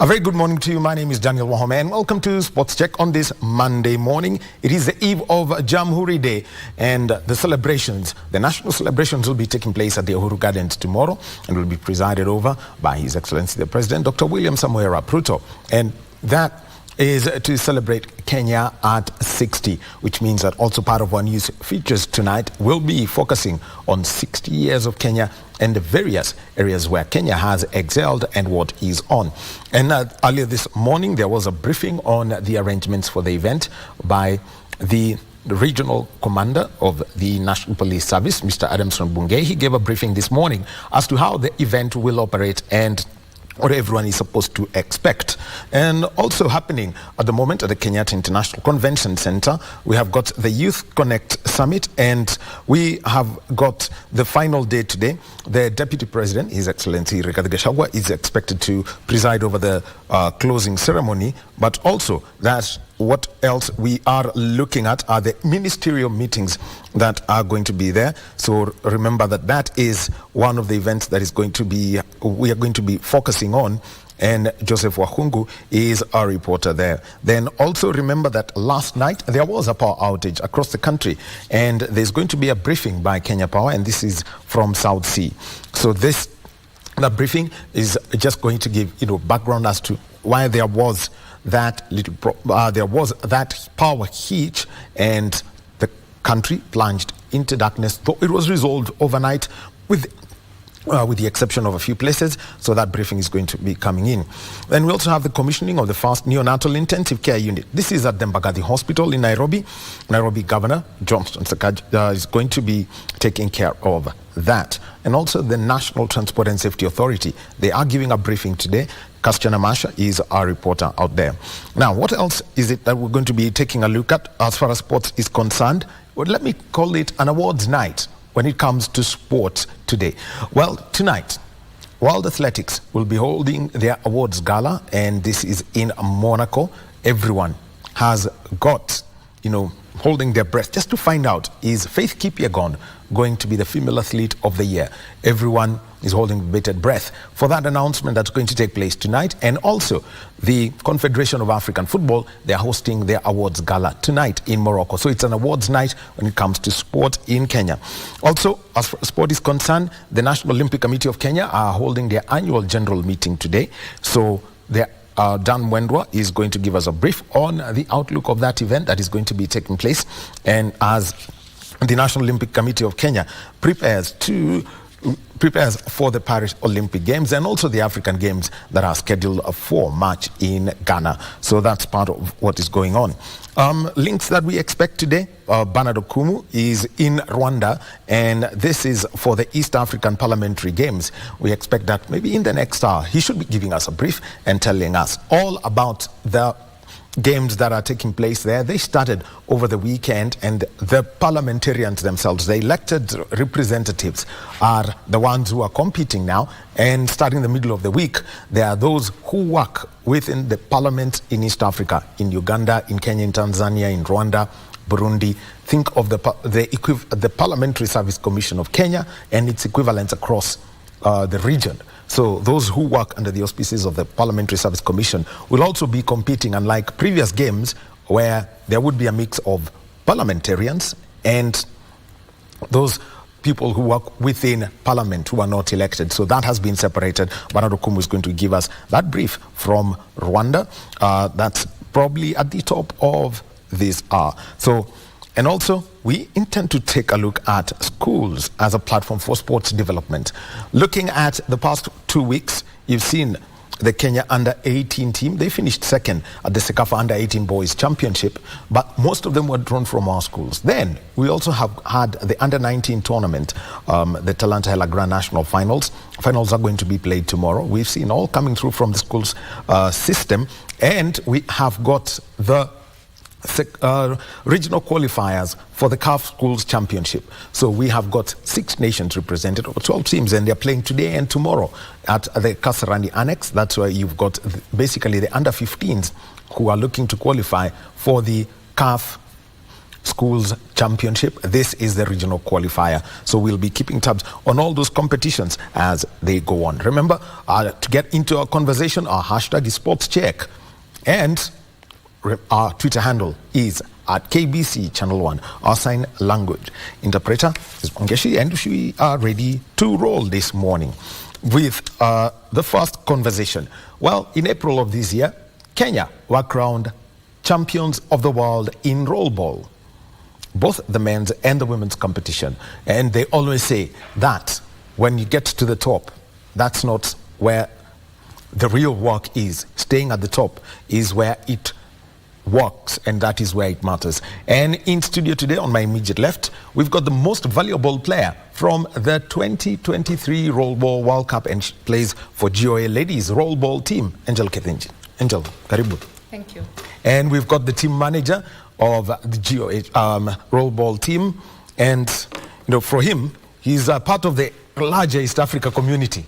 A very good morning to you. My name is Daniel Wahome and welcome to Sports Check on this Monday morning. It is the eve of Jamhuri Day and the celebrations, the national celebrations will be taking place at the Uhuru Gardens tomorrow and will be presided over by His Excellency the President, Dr. William Samoei Arap Ruto. And that is to celebrate Kenya at 60, which means that also part of our news features tonight will be focusing on 60 years of Kenya and the various areas where Kenya has excelled and what is on. And earlier this morning, there was a briefing on the arrangements for the event by the regional commander of the National Police Service, Mr. Adamson Bungei. He gave a briefing this morning as to how the event will operate and what everyone is supposed to expect. And also happening at the moment at the Kenyatta International Convention Center, we have got the Youth Connect Summit and we have got the final day today. The Deputy President, His Excellency Rigathi Gachagua, is expected to preside over the closing ceremony, but also that what else we are looking at are the ministerial meetings that are going to be there. So remember that that is one of the events that is going to be, we are going to be focusing on, and Joseph Wahungu is our reporter there. Then also remember that last night there was a power outage across the country and there's going to be a briefing by Kenya Power, and this is from South Sea. So that briefing is just going to give background as to why there was that power hitch and the country plunged into darkness, though it was resolved overnight with the exception of a few places. So that briefing is going to be coming in. Then we also have the commissioning of the first neonatal intensive care unit. This is at the Mbagathi Hospital in Nairobi. Nairobi Governor Johnson Sakaja is going to be taking care of that. And also the National Transport and Safety Authority. They are giving a briefing today. Kasichana Masha is our reporter out there. Now, what else is it that we're going to be taking a look at as far as sports is concerned? Well, let me call it an awards night when it comes to sport today. Well, tonight, World Athletics will be holding their awards gala, and this is in Monaco. Everyone has got, holding their breath just to find out, is Faith Kipyegon going to be the female athlete of the year? Everyone is holding bated breath for that announcement that's going to take place tonight. And also the Confederation of African Football, they're hosting their awards gala tonight in Morocco. So it's an awards night when it comes to sport in Kenya. Also, as far as sport is concerned, the National Olympic Committee of Kenya are holding their annual general meeting today. So Dan Mwendwa is going to give us a brief on the outlook of that event that is going to be taking place. And as the National Olympic Committee of Kenya prepares for the Paris Olympic Games and also the African Games that are scheduled for March in Ghana. So that's part of what is going on. Links that we expect today, Bernard Okumu is in Rwanda, and this is for the East African Parliamentary Games. We expect that maybe in the next hour, he should be giving us a brief and telling us all about the games that are taking place there. They started over the weekend, and the parliamentarians themselves, the elected representatives, are the ones who are competing now. And starting the middle of the week, there are those who work within the parliament in East Africa, in Uganda, in Kenya, in Tanzania, in Rwanda, Burundi. Think of the Parliamentary Service Commission of Kenya and its equivalents across the region. So those who work under the auspices of the Parliamentary Service Commission will also be competing, unlike previous games where there would be a mix of parliamentarians and those people who work within Parliament who are not elected. So that has been separated. Bernard Okumu is going to give us that brief from Rwanda. That's probably at the top of this hour. And also, we intend to take a look at schools as a platform for sports development. Looking at the past 2 weeks, you've seen the Kenya Under-18 team. They finished second at the Sekafa Under-18 Boys Championship, but most of them were drawn from our schools. Then, we also have had the Under-19 tournament, the Talanta Hela Grand National Finals. Finals are going to be played tomorrow. We've seen all coming through from the schools system, and we have got the regional qualifiers for the CAF Schools Championship. So we have got 6 nations represented, or 12 teams, and they're playing today and tomorrow at the Kasarani Annex. That's where you've got basically the under-15s who are looking to qualify for the CAF Schools Championship. This is the regional qualifier. So we'll be keeping tabs on all those competitions as they go on. Remember, to get into our conversation, our hashtag is SportsCheck. And our Twitter handle is at KBC Channel 1. Our sign language interpreter is Ongeshi, and we are ready to roll this morning with the first conversation. Well, in April of this year, Kenya were crowned champions of the world in rollball, both the men's and the women's competition. And they always say that when you get to the top, that's not where the real work is. Staying at the top is where it works, and that is where it matters. And in studio today, on my immediate left, we've got the most valuable player from the 2023 Rollball World Cup, and she plays for GOA Ladies Rollball team, Angel Kethenji. Angel, karibu. Thank you. And we've got the team manager of the GOA Rollball team, and for him, he's a part of the larger East Africa community.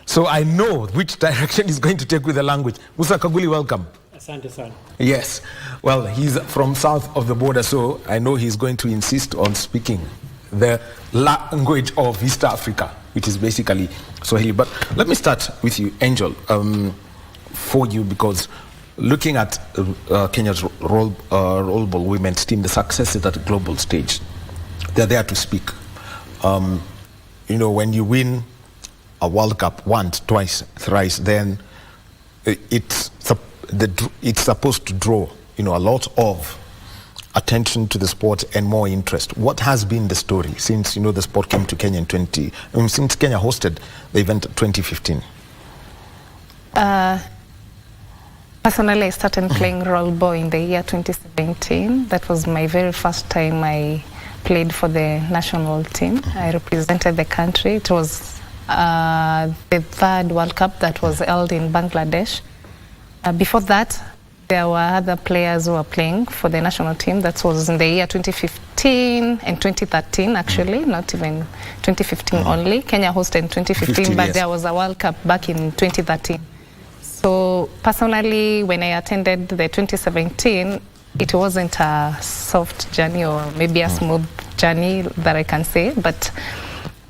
So I know which direction he's going to take with the language. Musa Kaguli, welcome. Asante sana. Yes. Well, he's from south of the border, so I know he's going to insist on speaking the language of East Africa, which is basically Swahili. But let me start with you, Angel, for you, because looking at Kenya's rollball women's team, the successes at the global stage, they're there to speak. When you win a World Cup once, twice, thrice, then it's supposed to draw a lot of attention to the sport and more interest. What has been the story since the sport came to Kenya in since Kenya hosted the event in 2015? Personally, I started playing rollball in the year 2017. That was my very first time I played for the national team. I represented the country. It was the third World Cup that was held in Bangladesh. Before that, there were other players who were playing for the national team. That was in the year 2015 and 2013, actually, not even 2015 only. Kenya hosted in 2015, but there was a World Cup back in 2013. So personally, when I attended the 2017, it wasn't a soft journey or maybe a smooth journey that I can say, but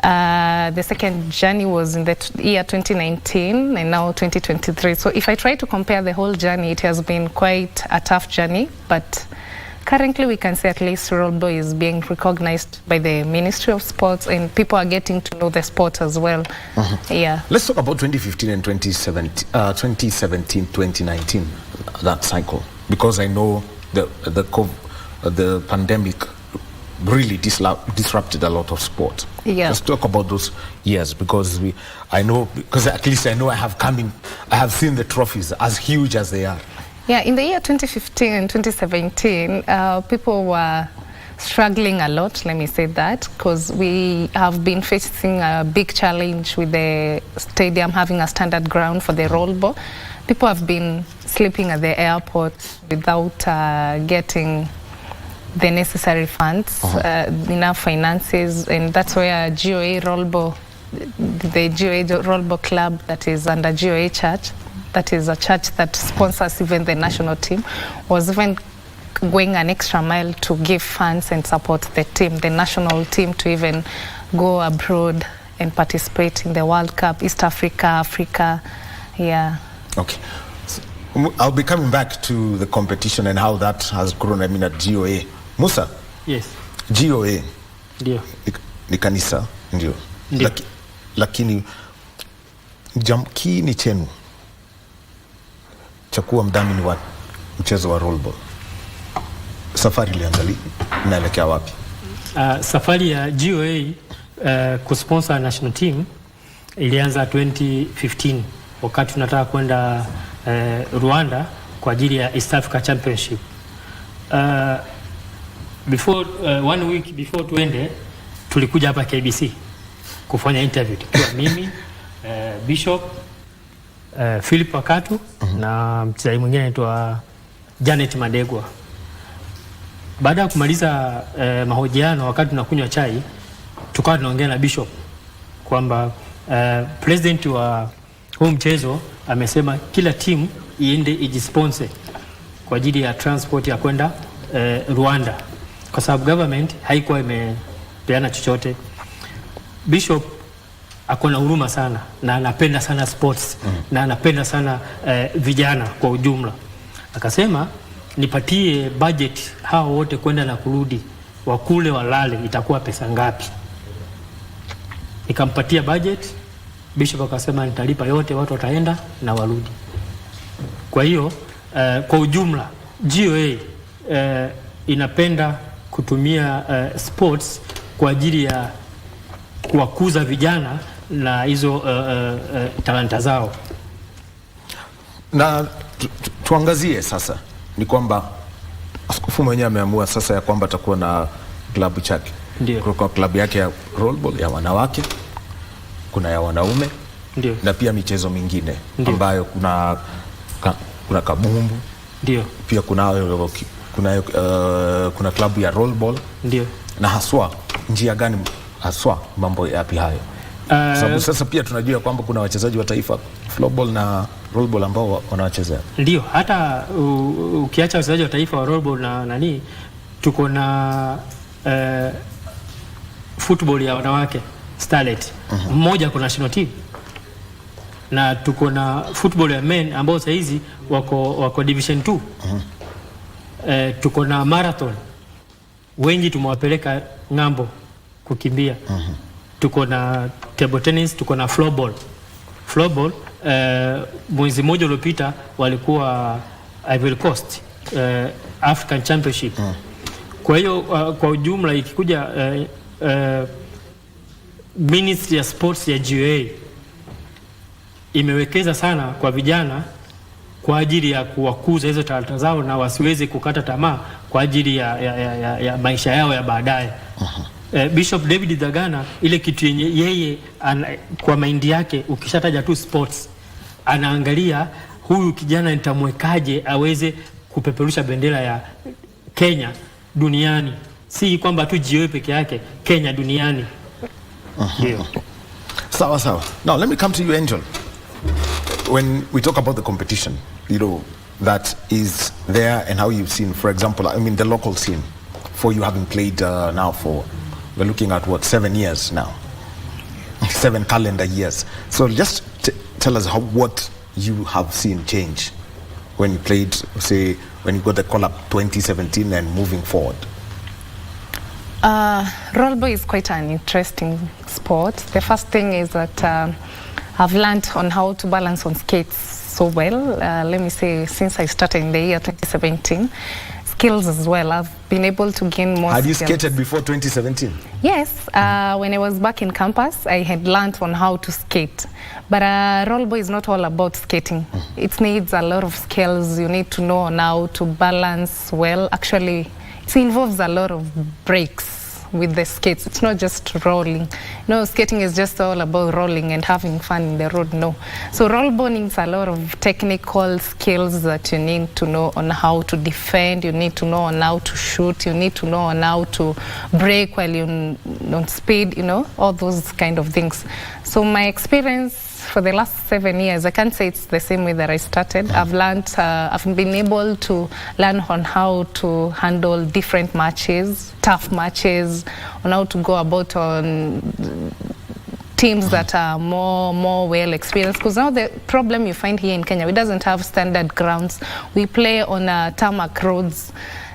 the second journey was in the year 2019 and now 2023. So if I try to compare the whole journey, it has been quite a tough journey, but currently we can say at least rollball is being recognized by the Ministry of Sports and people are getting to know the sport as well. Yeah. Let's talk about 2015 and 2017, 2019, that cycle, because I know the pandemic really disrupted a lot of sport. Yeah. Let's talk about those years, because at least I know I have seen the trophies as huge as they are. Yeah, in the year 2015 and 2017, people were struggling a lot, let me say that, because we have been facing a big challenge with the stadium having a standard ground for the rollball. People have been sleeping at the airport without getting the necessary funds, enough finances, and that's where GOA Rollball, the GOA Rollball Club that is under GOA Church, that is a church that sponsors even the national team, was even going an extra mile to give funds and support the team, the national team, to even go abroad and participate in the World Cup, East Africa, Africa, yeah. Okay. So, I'll be coming back to the competition and how that has grown, at GOA. Musa? Yes. GOA? Ndio. Ni kanisa? Ndio. Lakini kiini chenu cha kuwa mdhamini wa mchezo wa rollball, safari inaelekea wapi? Safari ya GOA kusponsor national team ilianza 2015 wakati tunataka kwenda Rwanda kwa ajili ya East Africa Championship. One week before tuende, tulikuja hapa KBC kufanya interview tukiwa mimi, Bishop, Philip Wakatu na mchezaji mwingine anaitwa Janet Madegwa. Baada ya kumaliza mahojiano, wakati tunakunywa chai, tukawa tunaongea na Bishop kwamba president wa huu mchezo amesema kila timu iende ijisponsor kwa ajili ya transport ya kwenda Rwanda. kwa sababu government haikuwa imepeana chochote. Bishop akona huruma sana na anapenda sana sports na anapenda sana vijana kwa ujumla. Akasema nipatie budget hao wote kwenda na kurudi, wakule walale, itakuwa pesa ngapi? Nikampatia budget. Bishop akasema nitalipa yote, watu wataenda na warudi. Kwa hiyo kwa ujumla GOA inapenda kutumia sports kwa ajili ya kuwakuza vijana na hizo talanta zao. Na tuangazie sasa ni kwamba askofu mwenyewe ameamua sasa ya kwamba atakuwa na klabu chake. Ndio. Kwa klabu yake ya rollerball ya wanawake, kuna ya wanaume. Ndio. Na pia michezo mingine. Ndio. Ambayo kuna kabumbu. Ndio. Pia kuna klabu ya rollerball. Ndio. Na haswa njia gani haswa mambo yapi hayo? Sababu sasa pia tunajua kwamba kuna wachezaji wa taifa floorball na rollerball ambao wanachezea. Ndio, hata ukiacha wachezaji wa taifa wa rollerball na nani, tuko na football ya wanawake starlet. Mmoja kwa national team. Na tuko na football ya men ambao sasa hizi wako division 2. Tuko na marathon. Wengi tumewapeleka ng'ambo kukimbia. Tuko na table tennis, tuko na floorball. Floorball mwezi mmoja uliopita walikuwa Ivory Coast African Championship. Kwa hiyo kwa ujumla ikikuja Ministry ya Sports ya GOA imewekeza sana kwa vijana kwa ajili ya kuwakuza hizo talanta zao na wasiweze kukata tamaa kwa ajili ya maisha yao ya baadaye. Bishop David Dagana, ile kitu yenye yeye kwa maindi yake, ukishataja tu sports, anaangalia huyu kijana nitamwekaje aweze kupeperusha bendera ya Kenya duniani. Si kwamba tu GOA peke yake, Kenya duniani. Sawa sawa. Now let me come to you, Angel. When we talk about the competition, you know, that is there and how you've seen, for example, I mean the local scene, for you having played now for, we're looking at what, 7 years now, 7 calendar years. So just tell us what you have seen change when you played, say, when you got the call up 2017 and moving forward. Rollerball is quite an interesting sport. The first thing is that I've learned on how to balance on skates so well. Let me say, since I started in the year 2017, skills as well. I've been able to gain more. Had you skills. skated before 2017? Yes. When I was back in campus, I had learned on how to skate. But rollerball is not all about skating. It needs a lot of skills. You need to know on how to balance well. Actually, it involves a lot of breaks with the skates. It's not just rolling. No, skating is just all about rolling and having fun in the road. No. So rollerball needs a lot of technical skills that you need to know on how to defend. You need to know on how to shoot. You need to know on how to brake while you're on speed, you know, all those kind of things. So my experience for the last 7 years, I can't say it's the same way that I started. I've learned, I've been able to learn on how to handle different matches, tough matches, on how to go about on teams that are more well experienced. Because now the problem you find here in Kenya, we doesn't have standard grounds. We play on tarmac roads.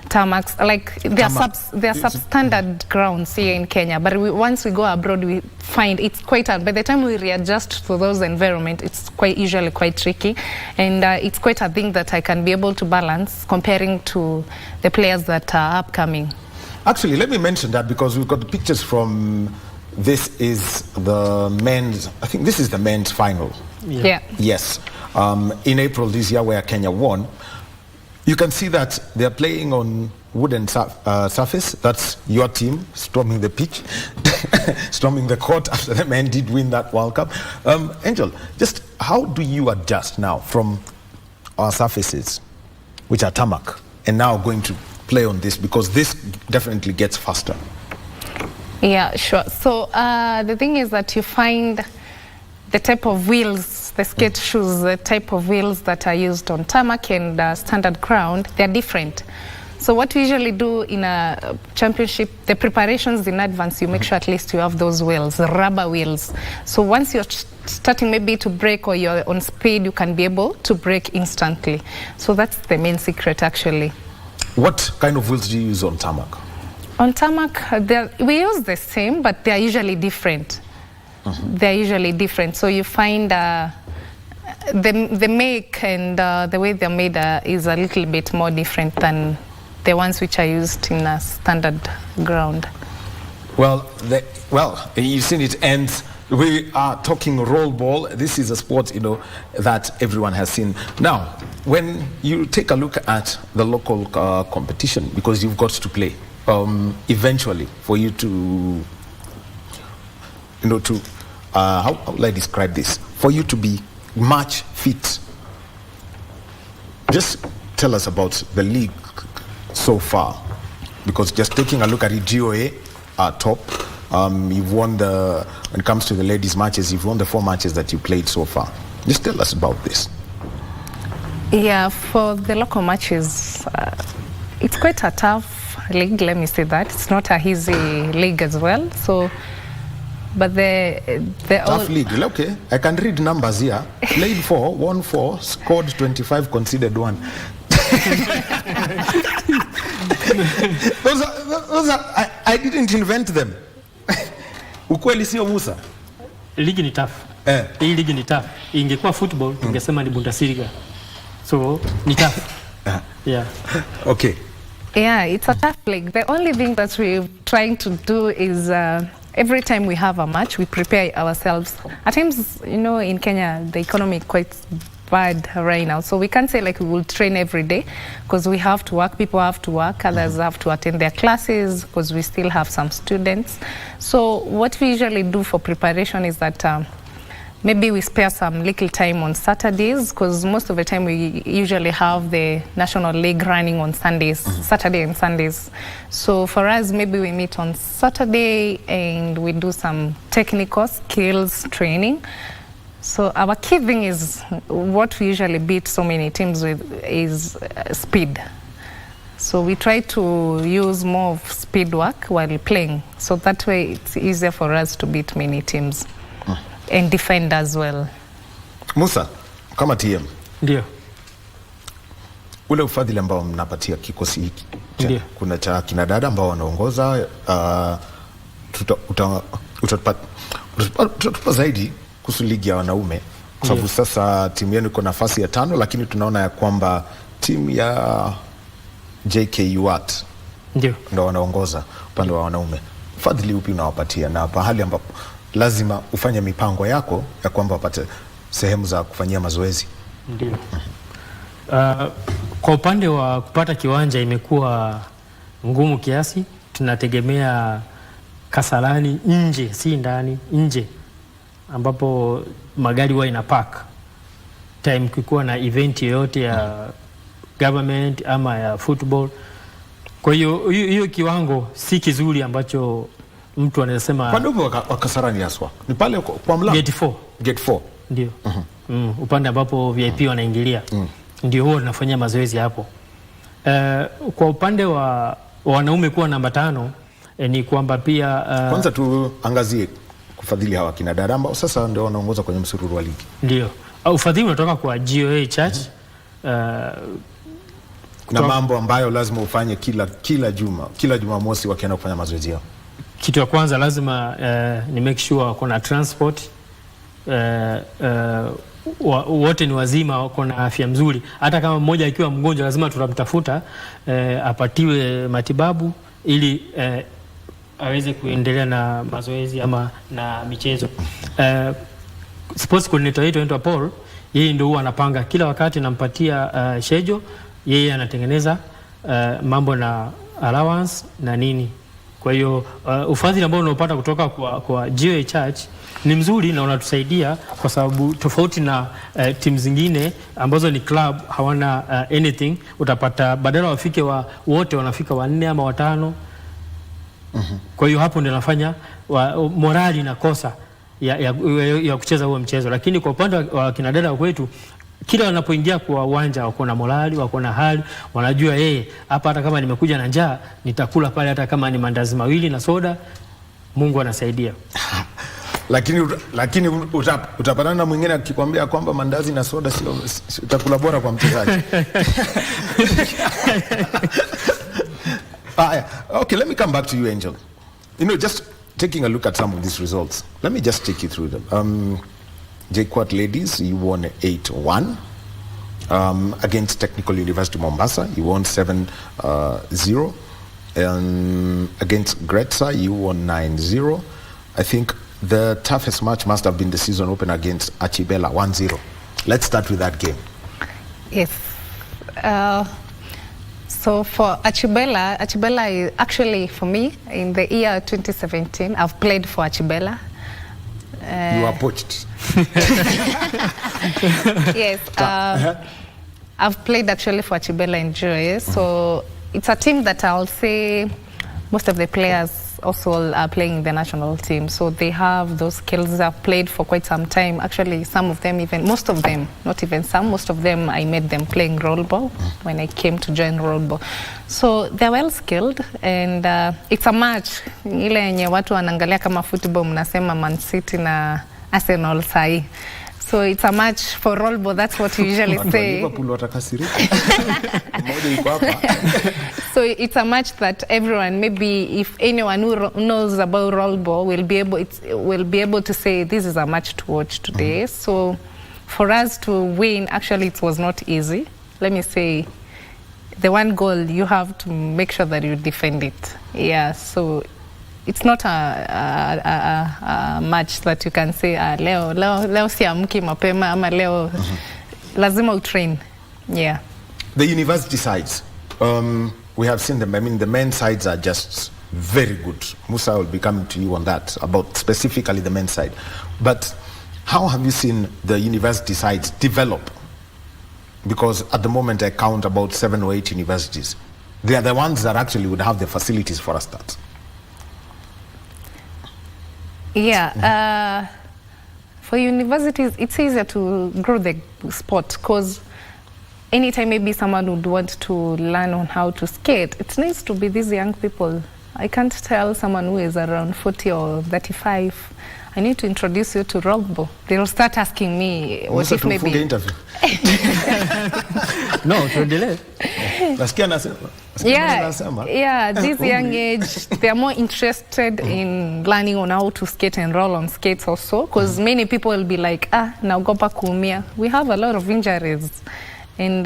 Tarmacs, like they are substandard grounds here in Kenya, but once we go abroad, we find it's quite hard. By the time we readjust to those environments, it's usually quite tricky, and it's quite a thing that I can be able to balance comparing to the players that are upcoming. Actually, let me mention that because we've got the pictures from, this is the men's, I think this is the men's final. Yeah. Yes. In April this year, where Kenya won. You can see that they're playing on wooden surface. That's your team storming the pitch, storming the court after the men did win that World Cup. Angel, just how do you adjust now from our surfaces, which are tarmac, and now going to play on this, because this definitely gets faster? Yeah, sure. So the thing is that you find the type of wheels, the skate shoes, the type of wheels that are used on tarmac and standard ground, they're different. So what we usually do in a championship, the preparations in advance, you make sure at least you have those wheels, rubber wheels. So once you're starting maybe to brake or you're on speed, you can be able to brake instantly. So that's the main secret actually. What kind of wheels do you use on tarmac? On tarmac, we use the same, but they're usually different. They're usually different. So you find the make and the way they're made is a little bit more different than the ones which are used in a standard ground. Well, you've seen it, and we are talking roll ball. This is a sport, that everyone has seen. Now, when you take a look at the local competition, because you've got to play, eventually, for you to, how will I describe this? For you to be match fit. Just tell us about the league so far, because just taking a look at it, GOA are top. You've won when it comes to the ladies matches, you've won the 4 matches that you played so far. Just tell us about this. Yeah, for the local matches, it's quite a tough league, let me say that. It's not a easy league as well. So, but the tough league, okay. I can read numbers here. Played 4, won 4, scored 25, conceded 1. those are I didn't invent them. Ukweli sio Musa. Ligi ni tough. Hii ligi ni tough. Ingekuwa football tungesema ni Bundesliga. So ni tough. Yeah. Okay. Yeah, it's a tough league. The only thing that we're trying to do is every time we have a match, we prepare ourselves. At times, in Kenya, the economy is quite bad right now. So we can't say like we will train every day because we have to work. People have to work. Others have to attend their classes because we still have some students. So what we usually do for preparation is that maybe we spare some little time on Saturdays because most of the time we usually have the National League running on Sundays, Saturday and Sundays. So for us, maybe we meet on Saturday and we do some technical skills training. So our key thing is what we usually beat so many teams with is speed. So we try to use more of speed work while playing. So that way it's easier for us to beat many teams and defend as well. Musa, kama TM. Ndio. Ule ufadhili ambao mnapatia kikosi hiki. Kuna cha kina dada ambao wanaongoza, tutatupa zaidi kuhusu ligi ya wanaume kwa sababu sasa timu yenu iko nafasi ya 5, lakini tunaona ya kwamba timu ya JKUAT ndio wanaongoza upande wa wanaume. Fadhili upi unawapatia na pahali ambapo lazima ufanye mipango yako ya kwamba wapate sehemu za kufanyia mazoezi? Ndio. Kwa upande wa kupata kiwanja imekuwa ngumu kiasi. Tunategemea Kasarani nje, si ndani, nje ambapo magari huwa ina park time kikuwa na event yoyote ya government ama ya football. Kwa hiyo kiwango si kizuri ambacho mtu anasema. Kwa nini wa Kasarani haswa? Ni pale kwa mlango Gate 4. Ndio. Upande ambapo VIP wanaingilia. Ndio huo tunafanyia mazoezi hapo. Kwa upande wa wanaume kuwa namba 5 ni kwamba pia kwanza tuangazie kufadhili hawa kina dada ambao sasa ndio wanaongoza kwenye msururu wa ligi. Ndio. Ufadhili unatoka kwa GOA Church. Na mambo ambayo lazima ufanye kila Jumamosi wakienda kufanya mazoezi yao. Kitu ya kwanza lazima ni make sure kuna transport, wote ni wazima, wako na afya mzuri. Hata kama mmoja akiwa mgonjwa lazima tutamtafuta apatiwe matibabu ili aweze kuendelea na mazoezi ama na michezo. Sports coordinator wetu anaitwa Paul, yeye ndio huwa anapanga kila wakati, nampatia schedule, yeye anatengeneza mambo na allowance na nini. Kwa hiyo ufadhili ambao unapata kutoka kwa GOA Church ni mzuri na unatusaidia kwa sababu tofauti na timu zingine ambazo ni club hawana anything, utapata badala wafike wote wanafika 4 ama 5. Kwa hiyo hapo ndio nafanya morali na kosa ya kucheza huo mchezo. Lakini kwa upande wa kinadada kwetu kila wanapoingia kwa uwanja wako na morali, wako na hali, wanajua hapa hata kama nimekuja na njaa nitakula pale, hata kama ni mandazi mawili na soda, Mungu anasaidia. Lakini utapatana na mwingine akikwambia kwamba mandazi na soda sio utakula bora kwa mchezaji. Okay, let me come back to you, Angel. Just taking a look at some of these results. Let me just take you through them. JKUAT ladies, you won 8-1 against Technical University Mombasa. You won 7-0. Against Gretsa, you won 9-0. I think the toughest match must have been the season opener against Achibela, 1-0. Let's start with that game. Yes. So for Achibela is actually, for me, in the year 2017, I've played for Achibela. You are poached. Yes. I've played actually for Achibela in Joy. So it's a team that I'll say most of the players also are playing in the national team. So they have those skills. I've played for quite some time. Actually, some of them, even most of them, not even some, most of them, I met them playing rollball when I came to join rollball. So they're well skilled, and it's a match. Ile yenye watu wanaangalia kama football, mnasema Man City na Arsenal sahi. So it's a match for rollball. That's what you usually say. So it's a match that everyone, maybe if anyone who knows about rollball will be able to say this is a match to watch today. So for us to win, actually it was not easy. Let me say, the one goal, you have to make sure that you defend it. Yeah, so it's not a match that you can say leo siamki mapema ama leo lazima utrain. Yeah. The university sides, we have seen them. I mean, the men's sides are just very good. Musa will be coming to you on that, about specifically the men's side. But how have you seen the university sides develop? Because at the moment I count about 7 or 8 universities. They are the ones that actually would have the facilities for a start. Yeah, for universities, it's easier to grow the sport because anytime maybe someone would want to learn on how to skate, it needs to be these young people. I can't tell someone who is around 40 or 35, I need to introduce you to rollball. They'll start asking me, what if maybe... No, to delay. Yeah, this young age, they are more interested in learning on how to skate and roll on skates also, because many people will be like, naogopa kuumia. We have a lot of injuries. And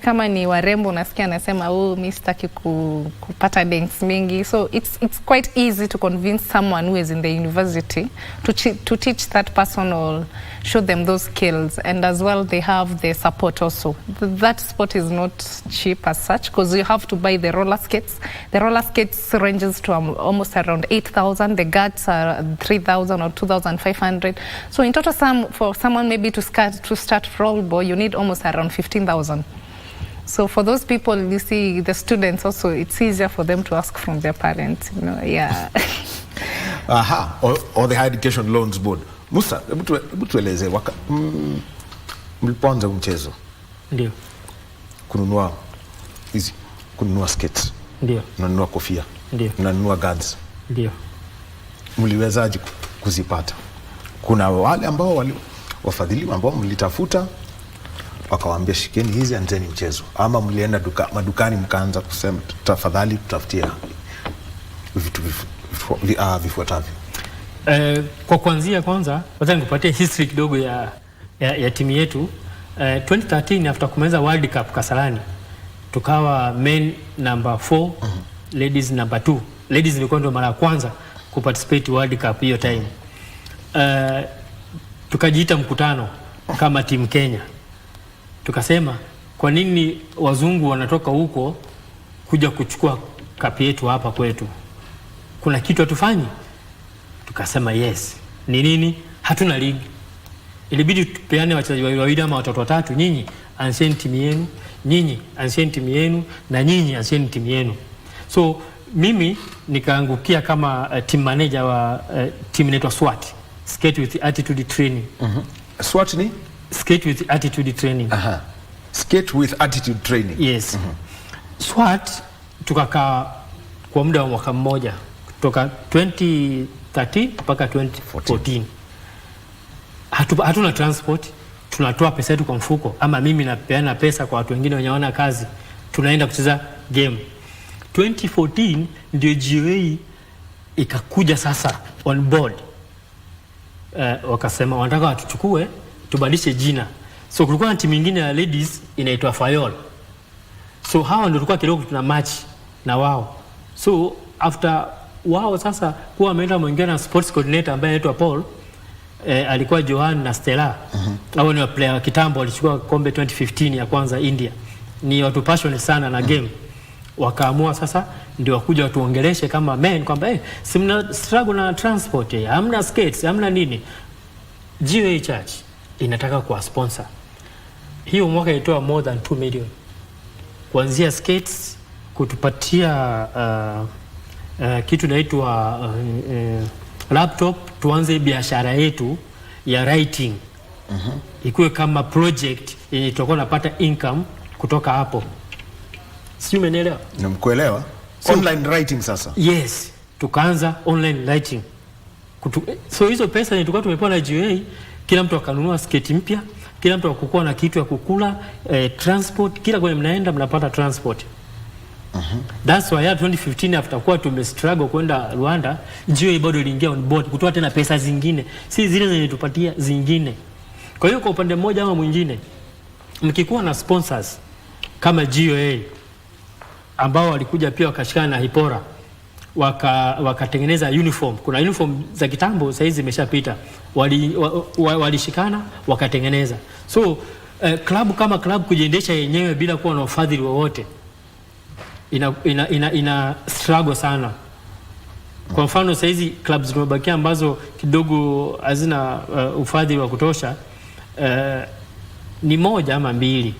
kama ni warembo nasikia nasema mimi sitaki kupata dents mingi. So it's quite easy to convince someone who is in the university to teach that person or show them those skills. And as well, they have the support also. That sport is not cheap as such because you have to buy the roller skates. The roller skates ranges to almost around 8,000. The guards are 3,000 or 2,500. So in total, for someone maybe to start rollball, you need almost around 15,000. So for those people, you see, the students also, it's easier for them to ask from their parents, yeah. Or the Higher Education Loans Board. Musa, hebu tueleze mlipoanza mchezo. Ndio. Kununua skates. Ndio. Kununua kofia. Ndio. Kununua guards. Ndio. Mliwezaje kuzipata? Kuna wale ambao wafadhili ambao mlitafuta wakawaambia shikeni hizi anzeni mchezo, ama mlienda madukani mkaanza kusema tafadhali tutafutie vitu vifuatavyo? Kwa kuanzia kwanza wacha nikupatie history kidogo ya timu yetu. 2013 after kumaliza World Cup Kasarani, tukawa men number 4, ladies number 2. Ladies ilikuwa ndio mara ya kwanza kuparticipate World Cup hiyo time. Tukajiita mkutano kama timu Kenya. Tukasema kwa nini wazungu wanatoka huko kuja kuchukua kapi yetu hapa kwetu? Kuna kitu hatufanyi? Tukasema yes. Ni nini? Hatuna ligi. Ilibidi tupeane wachezaji wawili ama watoto watatu, nyinyi anzeni timu yenu, nyinyi anzeni timu yenu, na nyinyi anzeni timu yenu. So mimi nikaangukia kama team manager wa team inaitwa SWAT, Skate with Attitude Training. SWAT ni? skate with attitude training. Skate with attitude training. Yes. SWAT tukakaa kwa muda wa mwaka mmoja kutoka 2013 mpaka 2014. Hatuna transport, tunatoa pesa yetu kwa mfuko, ama mimi napeana pesa kwa watu wengine wenye wana kazi, tunaenda kucheza game. 2014 ndio GOA ikakuja sasa on board. Wakasema wanataka watuchukue tubadilishe jina. So kulikuwa na timu nyingine ya ladies inaitwa Fayol. So hawa ndio tulikuwa kidogo tuna match na wao. So after wao sasa kuwa ameenda mwingine na sports coordinator ambaye anaitwa Paul, alikuwa Johan na Stella. Hao ni player wa kitambo, walichukua kombe 2015 ya kwanza India. Ni watu passionate sana na game. Wakaamua sasa ndio wakuja watuongeleshe kama men kwamba si mna struggle na transport, hamna skates, hamna nini. GOA Church inataka kuwa sponsor. Hiyo mwaka ilitoa more than 2 million. Kuanzia skates, kutupatia kitu naitwa laptop, tuanze biashara yetu ya writing. Ikuwe kama project yenye tutakuwa napata income kutoka hapo. Si umenielewa? Nimekuelewa. So, online writing sasa. Yes, tukaanza online writing. So hizo pesa ni tulikuwa tumepewa na GOA, kila mtu akanunua sketi mpya, kila mtu akakuwa na kitu ya kukula, transport, kila kwenye mnaenda mnapata transport. That's why 2015 after kuwa tumestruggle kwenda Rwanda, GOA bado iliingia on board kutoa tena pesa zingine, si zile zenye tupatia zingine. Kwa hiyo kwa upande mmoja ama mwingine, mkikuwa na sponsors kama GOA ambao walikuja pia wakashikana na Hipora, wakatengeneza uniform. Kuna uniform za kitambo sasa hizi zimeshapita, walishikana wakatengeneza. So club kama club kujiendesha yenyewe bila kuwa na ufadhili wowote ina struggle sana. Kwa mfano sasa hizi clubs zimebakia ambazo kidogo hazina ufadhili wa kutosha, ni moja ama mbili.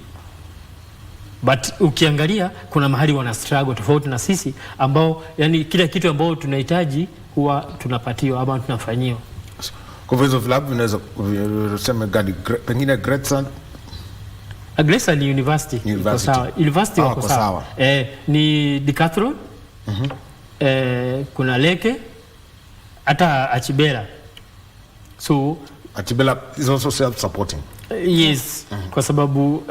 But ukiangalia kuna mahali wana struggle tofauti na sisi ambao yani kila kitu ambao tunahitaji huwa tunapatiwa ama tunafanyiwa. Kwa hivyo vilabu vinaweza kusema gani pengine Gretson? Gretson ni university. University wako sawa. Ni Decathlon. Kuna Leke, hata Achibela. So Achibela is also self-supporting. Yes, kwa sababu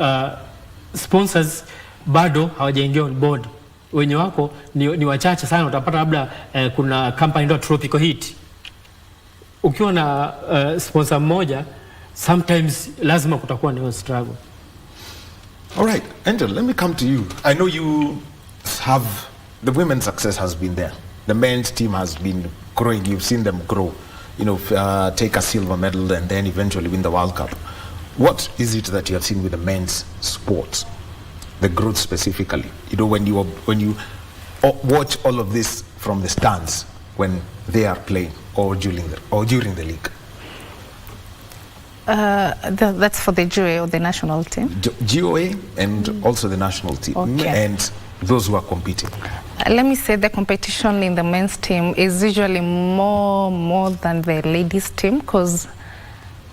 sponsors bado hawajaingia on board. Wenye wako ni wachache sana. Utapata labda kuna company ndio Tropical Heat. Ukiwa na sponsor mmoja, sometimes lazima kutakuwa na struggle. All right, Angel, let me come to you. I know you have, the women's success has been there. The men's team has been growing. You've seen them grow, take a silver medal and then eventually win the World Cup. What is it that you have seen with the men's sports, the growth specifically? When you watch all of this from the stands when they are playing or during the league. That's for the GOA or the national team? GOA and also the national team, and those who are competing. Let me say the competition in the men's team is usually more than the ladies team, because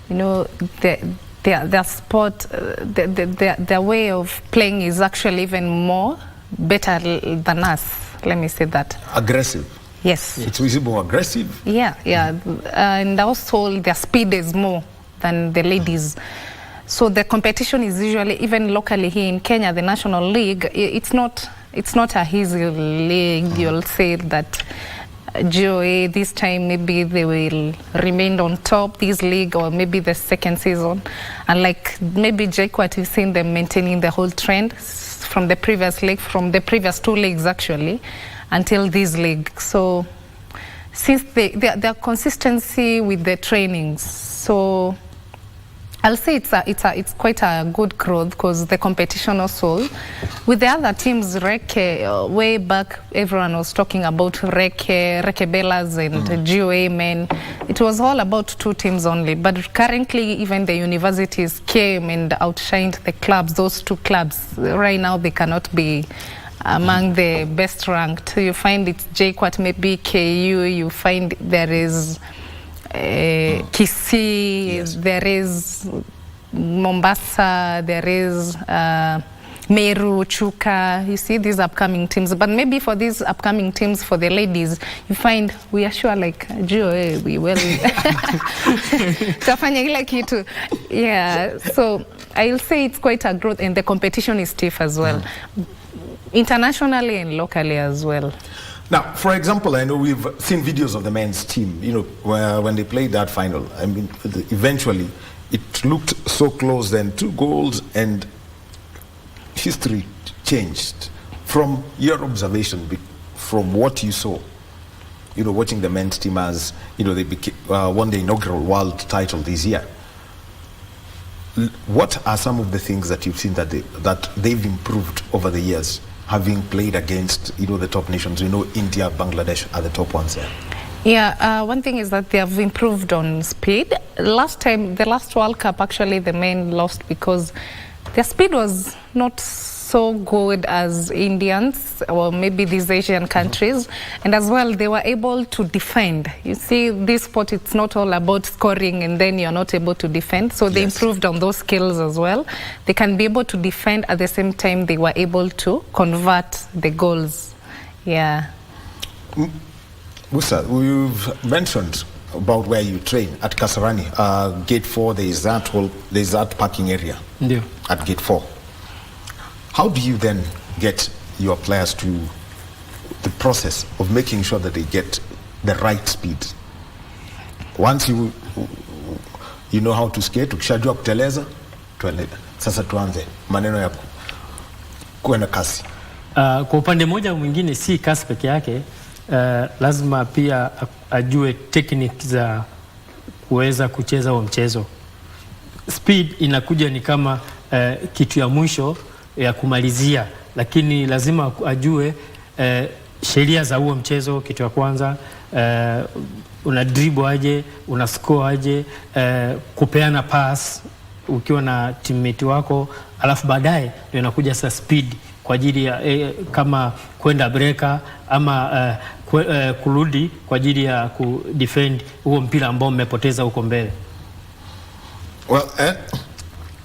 their sport, their way of playing is actually even more better than us. Let me say that. Aggressive. Yes. It's visible aggressive. Yeah. And also their speed is more than the ladies. So the competition is usually, even locally here in Kenya, the National League, it's not a easy league. You'll say that GOA this time maybe they will remain on top this league, or maybe the second season, and like maybe JKUAT, we've seen them maintaining the whole trend from the previous league, from the previous 2 leagues actually, until this league. So since their consistency with the trainings, so I'll say it's quite a good growth, because the competition also with the other teams, Reke, way back everyone was talking about Reke Bellas and GOA men. It was all about 2 teams only, but currently even the universities came and outshined the clubs. Those 2 clubs right now, they cannot be among the best ranked. You find it's JKUAT, maybe KU, you find there is Kisii, yes. There is Mombasa, there is Meru, Chuka, you see these upcoming teams. But maybe for these upcoming teams, for the ladies, you find we are sure like, we will. Tafanya kila kitu. Yeah, so I'll say it's quite a growth, and the competition is stiff as well. Internationally and locally as well. Now, for example, I know we've seen videos of the men's team, where when they played that final, I mean, eventually it looked so close, then 2 goals, and history changed. From your observation, from what you saw, watching the men's team as, they won the inaugural world title this year. What are some of the things that you've seen that they've improved over the years, having played against, the top nations? India, Bangladesh are the top ones there. Yeah, one thing is that they have improved on speed. The last World Cup, actually, the men lost because their speed was not so good as Indians or maybe these Asian countries. And as well, they were able to defend. You see, this sport, it's not all about scoring and then you're not able to defend. So they improved on those skills as well. They can be able to defend at the same time they were able to convert the goals. Yeah. Musa, you've mentioned about where you train at Kasarani. Gate 4, there is that parking area. Yeah. At Gate 4. How do you then get your players to the process of making sure that they get the right speed? Once you know how to skate, ukishajua kuteleza, sasa tuanze maneno ya kuenda kasi. Kwa upande moja mwingine si kasi peke yake, lazima pia ajue technique za kuweza kucheza huo mchezo. Speed inakuja ni kama kitu ya mwisho ya kumalizia, lakini lazima ajue sheria za huo mchezo. Kitu ya kwanza, una dribble aje, una score aje, kupeana pass ukiwa na teammate wako, alafu baadaye ndio inakuja sasa speed kwa ajili ya kama kwenda breaker ama kurudi kwa ajili ya kudefend huo mpira ambao mmepoteza huko mbele.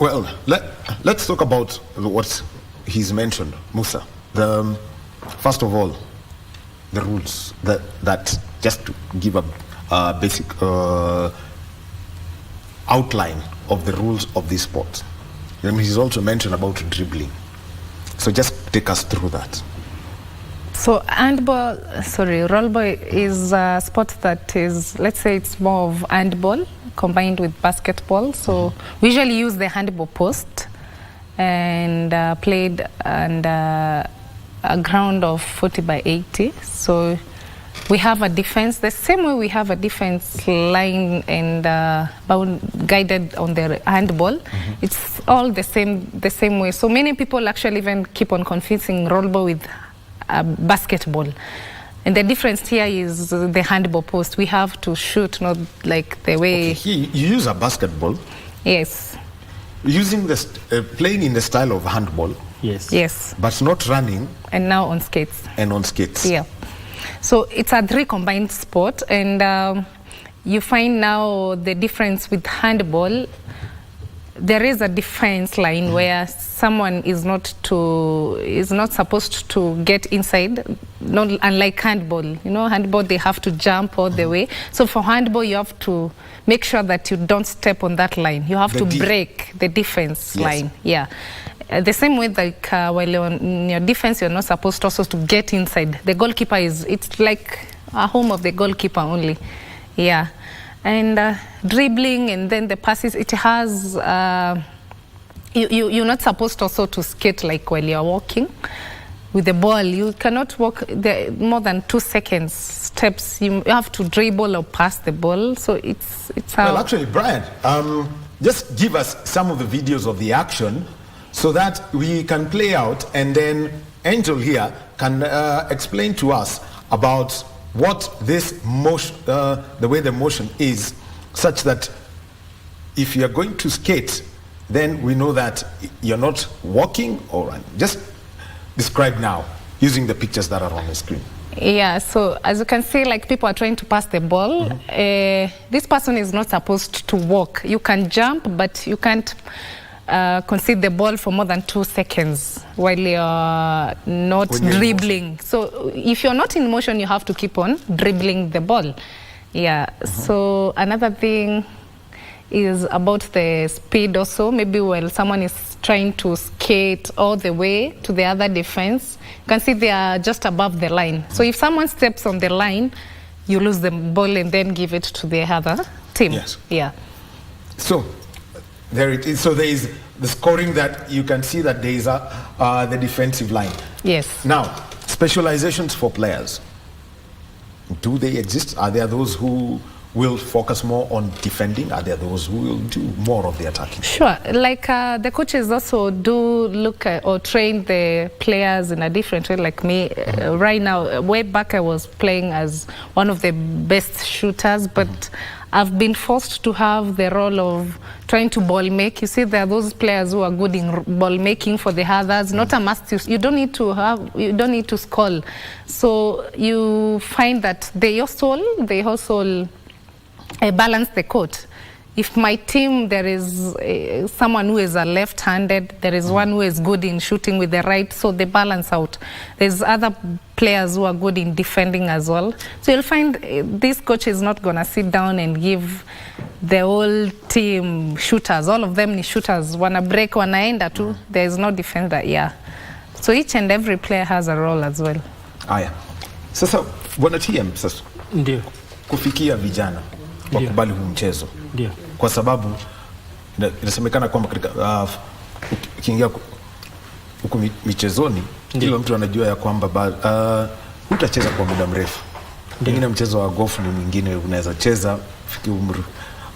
Well, let's talk about what he's mentioned, Musa. First of all, the rules that just to give a basic outline of the rules of this sport. He's also mentioned about dribbling. So just take us through that. So rollball is a sport that is, let's say it's more of handball combined with basketball. So we usually use the handball post and played on a ground of 40 by 80. So we have a defense, the same way we have a defense line and guided on the handball. It's all the same way. So many people actually even keep on confusing rollball with basketball. And the difference here is the handball post. We have to shoot, not like the way... Okay, you use a basketball? Yes. Using playing in the style of handball? Yes. Yes. But not running? And now on skates. And on skates. Yeah. So it's a 3 combined sport, and you find now the difference with handball. There is a defense line where someone is not supposed to get inside. Not unlike handball, handball they have to jump all the way. So for handball, you have to make sure that you don't step on that line. You have to break the defense line. Yeah. The same way, like while you're in your defense, you're not supposed also to get inside. The goalkeeper it's like a home of the goalkeeper only. Yeah. And dribbling and then the passes, it has, you're not supposed also to skate like while you're walking with the ball. You cannot walk more than 2 seconds steps. You have to dribble or pass the ball. So it's how... Well, actually, Brian, just give us some of the videos of the action so that we can play out, and then Angel here can explain to us about what this motion, the way the motion is, such that if you're going to skate, then we know that you're not walking or running. Just describe now. using the pictures that are on the screen. Yeah, so as you can see, like people are trying to pass the ball. This person is not supposed to walk. You can jump, but you can't concede the ball for more than 2 seconds while you're not dribbling. So if you're not in motion, you have to keep on dribbling the ball. Yeah, so another thing is about the speed also. Maybe while someone is trying to skate all the way to the other defense, you can see they are just above the line. So if someone steps on the line, you lose the ball and then give it to the other team. Yes. Yeah. So there it is. So there is the scoring that you can see that there is the defensive line. Yes. Now, specializations for players. Do they exist? Are there those who will focus more on defending? Are there those who will do more of the attacking? Sure. Like the coaches also do look at or train the players in a different way. Like me, right now, way back I was playing as one of the best shooters, but I've been forced to have the role of trying to ball make. You see, there are those players who are good in ball making for the others. Not a must. You don't need to score. So you find that they also balance the court. If my team, there is someone who is a left-handed, there is one who is good in shooting with the right, so they balance out. There's other players who are good in defending as well. So you'll find this coach is not going to sit down and give the whole team shooters. All of them ni shooters. Wanna break, wanaenda tu. There is no defender, yeah. So each and every player has a role as well. Aya. Sasa, bwana TM, sasa. Ndio. Kufikia vijana wakubali huu mchezo. Ndio. Kwa sababu inasemekana kwamba katika ukiingia huku michezoni kila mtu anajua ya kwamba hutacheza kwa muda mrefu. Pengine mchezo wa golf ni mwingine, unaweza cheza fiki umri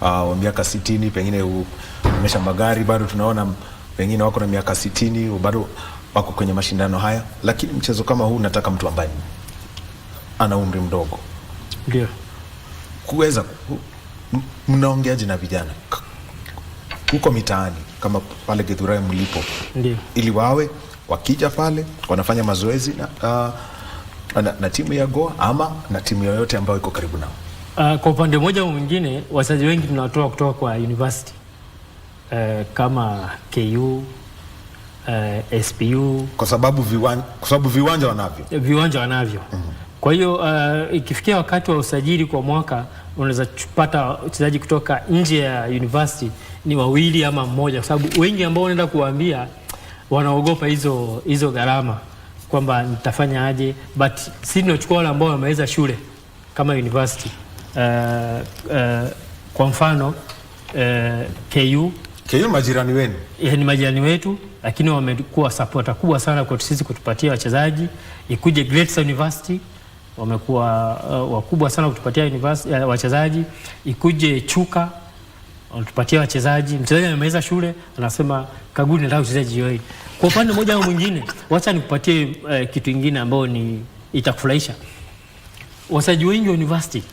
wa miaka 60, pengine umesha magari bado tunaona pengine wako na miaka 60 bado wako kwenye mashindano haya, lakini mchezo kama huu nataka mtu ambaye ana umri mdogo. Ndio. Kuweza mnaongeaje na vijana huko mitaani kama pale Githurai mlipo? Ndio. Ili wawe wakija pale wanafanya mazoezi na timu ya Goa ama na timu yoyote ambayo iko karibu nao? Kwa upande mmoja au mwingine, wachezaji wengi tunawatoa kutoka kwa university kama KU, SPU, kwa sababu viwanja wanavyo. Kwa hiyo ikifikia wakati wa usajili kwa mwaka, unaweza kupata wachezaji kutoka nje ya university ni 2 ama 1, kwa sababu wengi ambao unaenda kuwaambia wanaogopa hizo gharama kwamba nitafanya aje, but sisi tunachukua wale ambao wameweza shule kama university. Kwa mfano KU majirani wenu. Ni majirani wetu, lakini wamekuwa supporter kubwa sana kwa sisi kutupatia wachezaji. Ikuje Great University wamekuwa wakubwa sana kutupatia wachezaji. Ikuje Chuka wanatupatia wachezaji. Mchezaji amemaliza shule anasema Kagudi nataka kucheza GOA. Kwa upande mmoja au mwingine, wacha nikupatie kitu kingine ambao ni itakufurahisha. Wachezaji wengi wa university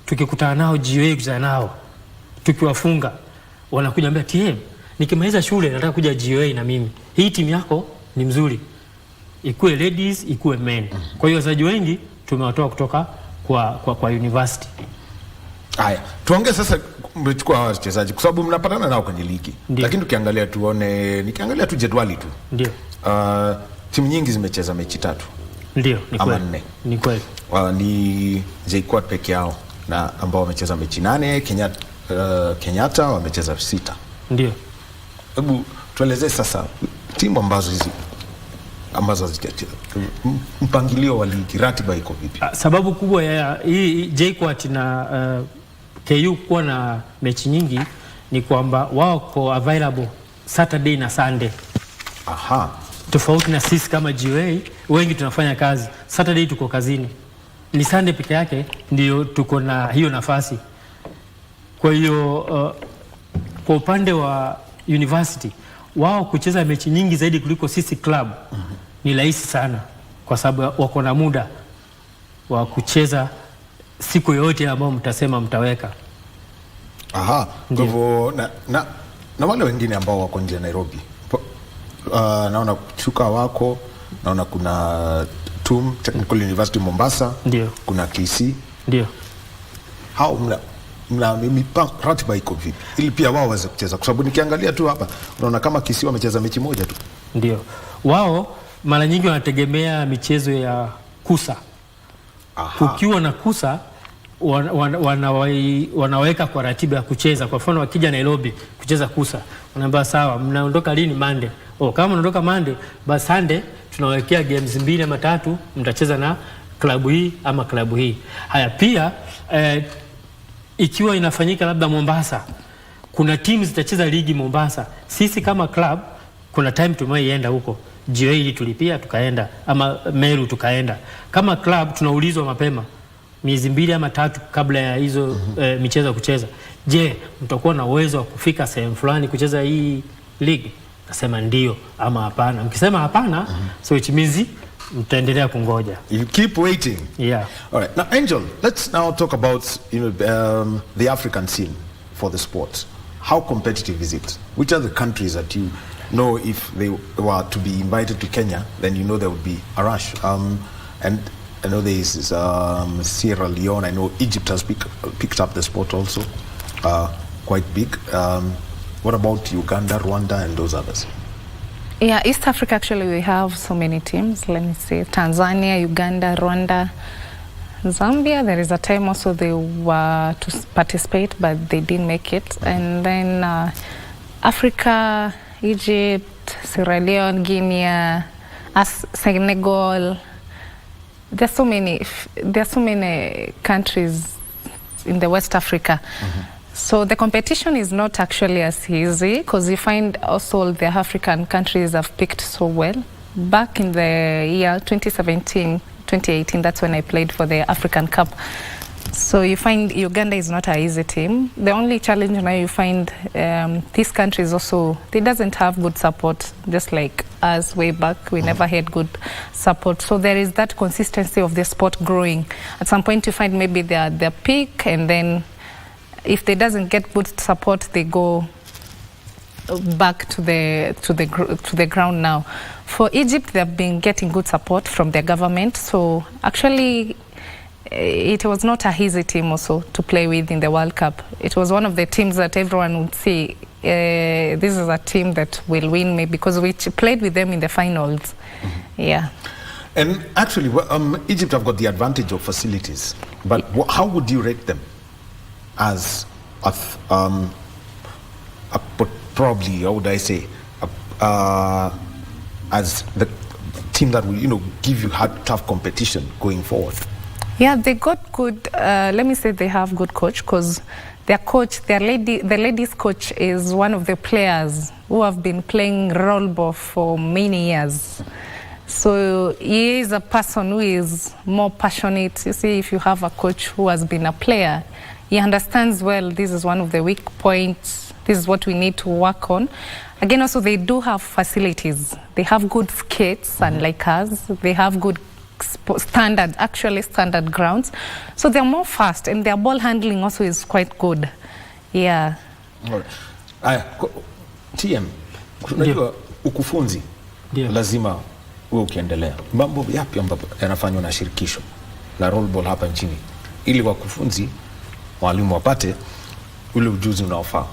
tukikutana nao GOA, kucheza nao tukiwafunga, wanakuja ambia TM, nikimaliza shule nataka kuja GOA na mimi. Hii timu yako ni mzuri. Ikuwe ladies, ikuwe men. Kwa hiyo wachezaji wengi tumewatoa kutoka kwa university. Haya, tuongee sasa, mmechukua hawa wachezaji kwa sababu mnapatana nao kwenye ligi. Lakini nikiangalia tu jedwali tu. Ndio. Timu nyingi zimecheza mechi 3. Ndio, ni kweli. Ama 4. Ni kweli. Ni JKUAT peke yao na ambao wamecheza mechi 8, Kenyatta wamecheza 6. Ndio. Hebu tuelezee sasa timu ambazo mpangilio wa ligi, ratiba iko vipi? Sababu kubwa ya hii JKUAT na KU kuwa na mechi nyingi ni kwamba wao ko available Saturday na Sunday. Aha. Tofauti na sisi kama GOA, wengi tunafanya kazi. Saturday tuko kazini. Ni Sunday peke yake ndio tuko na hiyo nafasi. Kwa hiyo kwa upande wa university, wao kucheza mechi nyingi zaidi kuliko sisi club ni rahisi sana, kwa sababu wako na muda wa kucheza siku yoyote ambayo mtasema mtaweka. Aha. Kwa hivyo na wale wengine ambao wako nje Nairobi, naona Chuka wako, naona kuna TUM, Technical University Mombasa. Ndio. Kuna KC. Ndio. How mna ratiba iko vipi? Ili pia wao waweze kucheza. Kwa sababu nikiangalia tu hapa unaona kama KC wamecheza mechi moja tu. Ndio. Wao mara nyingi wanategemea michezo ya kusa. Kukiwa na kusa wanaweka kwa ratiba ya kucheza. Kwa mfano wakija Nairobi kucheza kusa, wanaambia sawa, mnaondoka lini? Monday. Kama mnaondoka Monday, basi Sunday tunawekea games 2 ama 3, mtacheza na klabu hii ama klabu hii. Haya pia ikiwa inafanyika labda Mombasa, kuna timu zitacheza ligi Mombasa. Sisi kama club kuna time tumeienda huko. Jio hili tulipia tukaenda, ama Meru tukaenda. Kama club tunaulizwa mapema miezi 2 ama 3 kabla ya hizo michezo kucheza. Je, mtakuwa na uwezo wa kufika sehemu fulani kucheza hii league? Nasema ndio ama hapana. Mkisema hapana, so it means mtaendelea kungoja. You keep waiting. Yeah. All right. Now Angel, let's now talk about the African scene for the sport. How competitive is it? Which are the countries that you know if they were to be invited to Kenya, then you know there would be a rush? And I know there is Sierra Leone. I know Egypt has picked up the sport also, quite big. What about Uganda, Rwanda, and those others? Yeah, East Africa, actually, we have so many teams. Let me see. Tanzania, Uganda, Rwanda, Zambia. There is a time also they were to participate, but they didn't make it. And then Africa, Egypt, Sierra Leone, Guinea, Senegal. There are so many countries in the West Africa. So the competition is not actually as easy, because you find also the African countries have picked so well. Back in the year 2017, 2018, that's when I played for the African Cup. So you find Uganda is not an easy team. The only challenge now you find this country is also, they doesn't have good support, just like us way back. We never had good support. So there is that consistency of the sport growing. At some point you find maybe they are their peak, and then if they doesn't get good support, they go back to the ground now. For Egypt, they've been getting good support from their government. So actually, it was not a easy team also to play with in the World Cup. It was one of the teams that everyone would see, this is a team that will win, maybe because we played with them in the finals. Yeah. And actually, Egypt have got the advantage of facilities. But how would you rate them as probably, how would I say, as the team that will, give you tough competition going forward? Yeah, they got good. Let me say they have good coach, because their coach, the ladies coach, is one of the players who have been playing rollball for many years. So he is a person who is more passionate. You see, if you have a coach who has been a player, he understands well this is one of the weak points. This is what we need to work on. Again, also they do have facilities. They have good skates, unlike us. They have good standard grounds. So they're more fast, and their ball handling also is quite good. Yeah. All right. TM, unajua ukufunzi lazima uwe ukiendelea. Mambo yapi ambapo yanafanywa na shirikisho la rollball hapa nchini ili wakufunzi walimu wapate ule ujuzi unaofaa?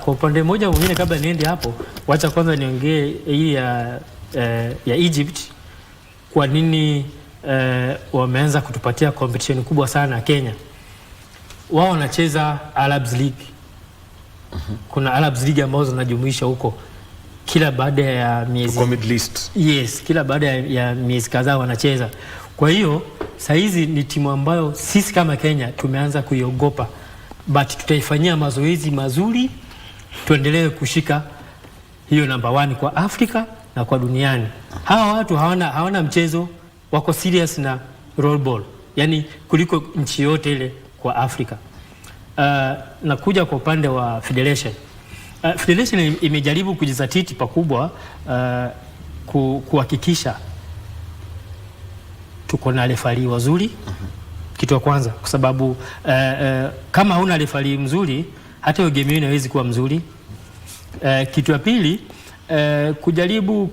Kwa upande mmoja mwingine, kabla niende hapo, wacha kwanza niongee hii ya Egypt. Kwa nini wameanza kutupatia competition kubwa sana Kenya? Wao wanacheza Arabs League. Kuna Arabs League ambazo zinajumuisha huko kila baada ya miezi. Middle East. Yes, kila baada ya miezi kadhaa wanacheza. Kwa hiyo saa hizi ni timu ambayo sisi kama Kenya tumeanza kuiogopa, but tutaifanyia mazoezi mazuri, tuendelee kushika hiyo number 1 kwa Afrika na kwa duniani. Hawa watu hawana mchezo, wako serious na rollball, yani kuliko nchi yote ile kwa Afrika. Na kuja kwa upande wa federation. Federation imejaribu kujizatiti pakubwa kuhakikisha tuko na refari wazuri. Kitu ya kwanza, kwa sababu kama huna refari mzuri, hata hiyo game inaweza kuwa mzuri. Kitu ya pili, kujaribu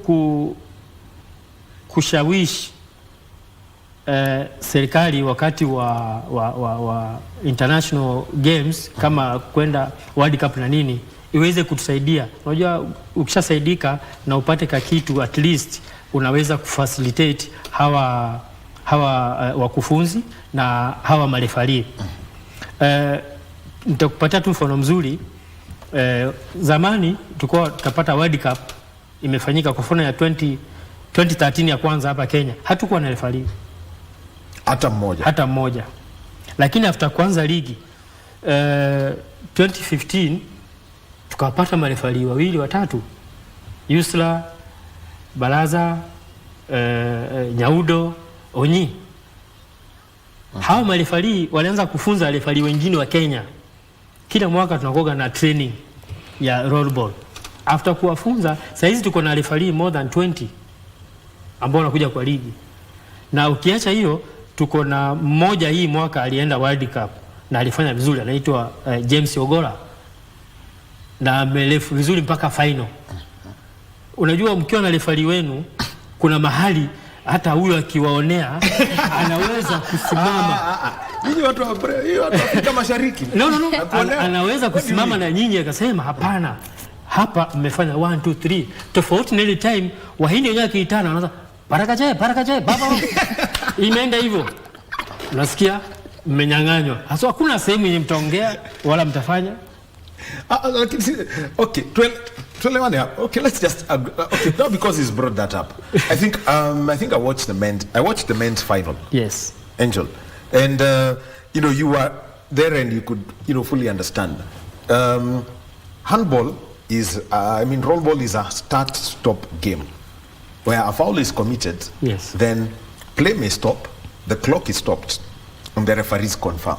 kushawishi serikali wakati wa international games kama kwenda World Cup na nini iweze kutusaidia. Unajua ukishasaidika na upate kitu at least unaweza kufacilitate hawa wakufunzi na hawa marefari. Nitakupatia tu mfano mzuri. Zamani tulikuwa tukapata World Cup imefanyika kwa mfano ya 2013 ya kwanza hapa Kenya, hatukuwa na refari hata mmoja. Lakini after kwanza ligi 2015 tukapata marefari wawili watatu, Yusla, Baraza, Nyaudo, Onyi. Hao marefari walianza kufunza refari wengine wa Kenya. Kila mwaka tunakoga na training ya roll ball. After kuwafunza, sasa hizi tuko na refari more than 20 ambao wanakuja kwa ligi. Na ukiacha hiyo, tuko na mmoja hii mwaka alienda World Cup na alifanya vizuri, anaitwa James Ogola. Na amerefu vizuri mpaka final. Unajua mkiwa na refari wenu kuna mahali hata huyo akiwaonea anaweza kusimama. Nyinyi watu wa Afrika Mashariki. No. Anaweza kusimama na nyinyi akasema hapana. Hapa mmefanya 1 2 3. Tofauti na ile time Wahindi wenyewe kiitana wanaanza parakaje baba. Imeenda hivyo. Unasikia mmenyang'anywa. Hasa hakuna sehemu yenye mtaongea wala mtafanya. Okay, okay, let's just okay, not because he's brought that up. I think I watched the men's final. Yes. Angel. And you were there and you could fully understand. Handball is roll ball is a start-stop game where a foul is committed. Yes. Then play may stop, the clock is stopped, and the referees confirm.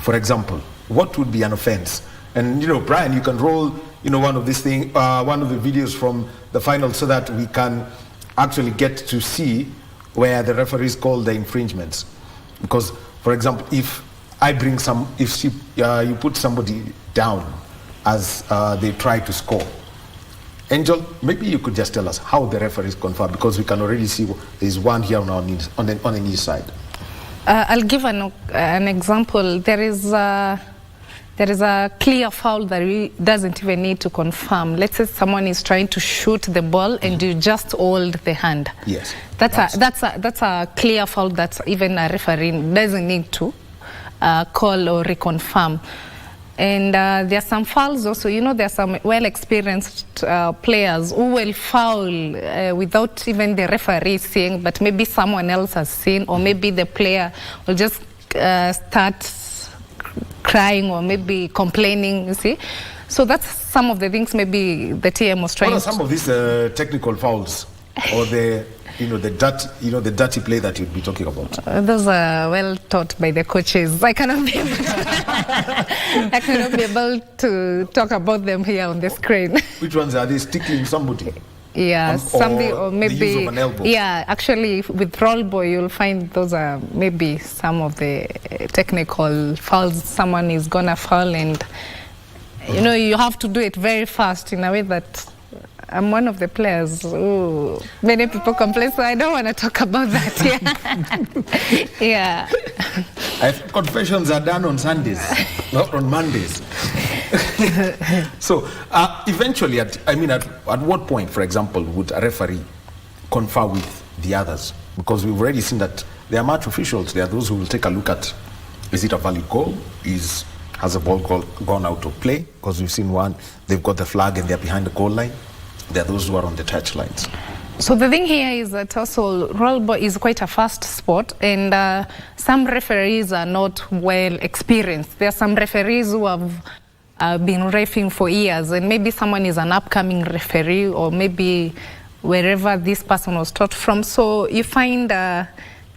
For example, what would be an offense? And Brian, you can roll one of the videos from the final so that we can actually get to see where the referees call the infringements. Because, for example, if you put somebody down as they try to score, Angel, maybe you could just tell us how the referees confirm, because we can already see there's one here on the knee side. I'll give an example. There is a clear foul that doesn't even need to confirm. Let's say someone is trying to shoot the ball and you just hold the hand. Yes. That's a clear foul that even a referee doesn't need to call or reconfirm. And there are some fouls also. There are some well-experienced players who will foul without even the referee seeing, but maybe someone else has seen, or maybe the player will just start crying or maybe complaining, you see. So that's some of the things maybe the TM was trying to... What are some of these technical fouls or the dirty play that you'd be talking about? Those are well taught by the coaches. I cannot be able to talk about them here on the screen. Which ones are they? Tickling somebody? Yeah, somebody, or maybe the use of an elbow. Yeah, actually with roll ball you'll find those are maybe some of the technical fouls. Someone is gonna foul and you have to do it very fast in a way that I'm one of the players who many people complain, so I don't want to talk about that. Yeah. Confessions are done on Sundays, not on Mondays. So eventually, at what point, for example, would a referee confer with the others? Because we've already seen that there are match officials. There are those who will take a look at, is it a valid goal? Has the ball gone out of play? Because we've seen one, they've got the flag and they're behind the goal line. There are those who are on the touch lines. So the thing here is that also roll ball is quite a fast sport, and some referees are not well experienced. There are some referees who have been reffing for years, and maybe someone is an upcoming referee, or maybe wherever this person was taught from. So you find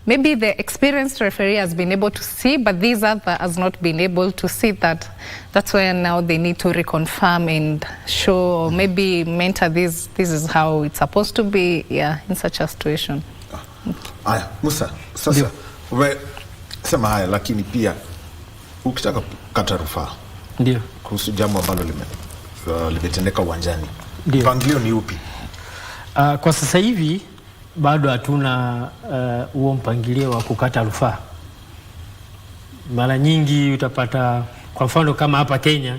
maybe the experienced referee has been able to see, but this other has not been able to see that. That's why now they need to reconfirm and show, or maybe mentor this is how it's supposed to be, in such a situation. Aya, Musa, sasa sema haya, lakini pia ukitaka kukata rufaa ndio kuhusu jambo ambalo limetendeka uwanjani, mpangilio ni upi? Kwa sasa hivi bado hatuna huo mpangilio wa kukata rufaa. Mara nyingi utapata kwa mfano kama hapa Kenya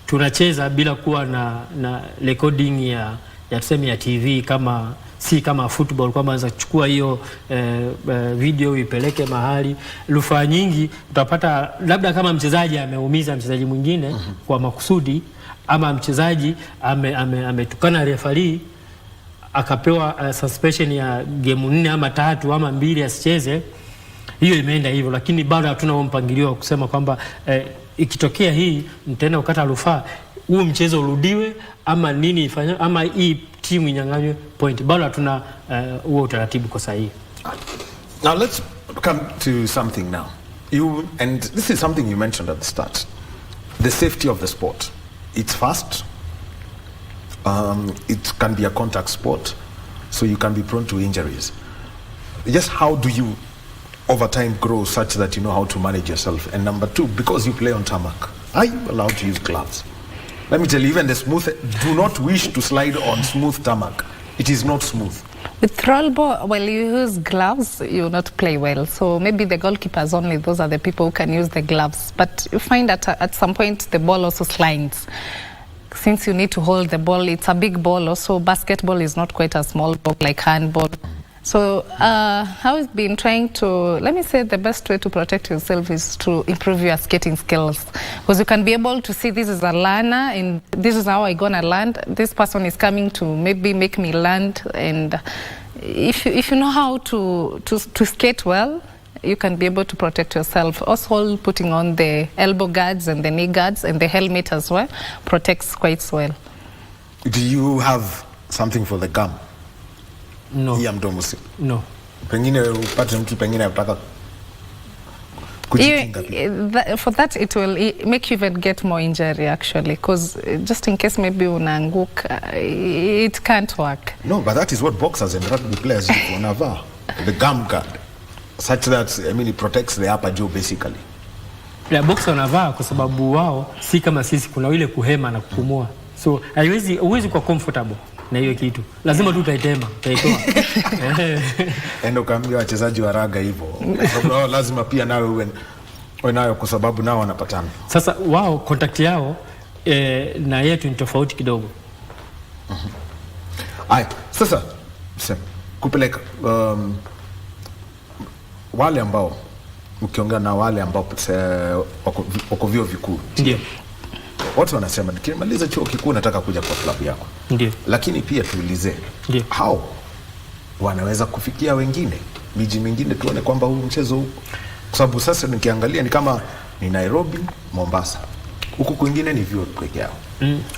tunacheza bila kuwa na recording ya tuseme ya TV, kama si kama football kwamba unaweza kuchukua hiyo video ipeleke mahali. Rufaa nyingi utapata labda kama mchezaji ameumiza mchezaji mwingine kwa makusudi, ama mchezaji ametukana referee akapewa suspension ya game 4 ama 3 ama 2 asicheze, hiyo imeenda hivyo. Lakini bado hatuna huo mpangilio wa kusema kwamba ikitokea hii mtaenda kukata rufaa, huo mchezo urudiwe ama nini ifanywe ama hii timu inyang'anywe point. Bado hatuna huo utaratibu kwa sahihi. Now let's come to something now. And this is something you mentioned at the start. The safety of the sport. It's fast. It can be a contact sport, so you can be prone to injuries. Just how do you over time grow such that you know how to manage yourself? And number 2, because you play on tarmac, are you allowed to use gloves? Let me tell you, even the smooth, do not wish to slide on smooth tarmac. It is not smooth. With rollball, well, you use gloves, you will not play well. So maybe the goalkeepers only, those are the people who can use the gloves. But you find that at some point the ball also slides. Since you need to hold the ball, it's a big ball also. Basketball is not quite a small ball like handball. So I've been trying to, let me say the best way to protect yourself is to improve your skating skills. Because you can be able to see this is a learner and this is how I'm gonna land. This person is coming to maybe make me land. And if you know how to skate well, you can be able to protect yourself. Also putting on the elbow guards and the knee guards and the helmet as well protects quite well. Do you have something for the gum? No. No. Pengine upate mtu pengine apaka kujikinga pia. For that it will make you even get more injury actually, because just in case maybe unaanguka, it can't work. No, but that is what boxers and rugby players use wanavaa. The gum guard. Such that, I mean, it protects the upper jaw basically. Ya boxer wanavaa kwa sababu wao si kama sisi, kuna ile kuhema na kupumua. So huwezi kuwa comfortable na hiyo kitu. Lazima tu utaitema, utaitoa. Endo kaambia wachezaji wa raga hivyo. Sababu lazima pia nawe uwe nayo kwa sababu nao wanapatana. Sasa wao contact yao na yetu ni tofauti kidogo. Aya, sasa kupeleka wale ambao ukiongea na wale ambao wako vyuo vikuu. Ndio. Watu wanasema nikimaliza chuo kikuu nataka kuja kwa klabu yako. Ndio. Lakini pia tuulize, hao wanaweza kufikia wengine, miji mingine, tuone kwamba huu mchezo huu, kwa sababu sasa nikiangalia ni kama ni Nairobi, Mombasa. Huku kwingine ni vyuo peke yao.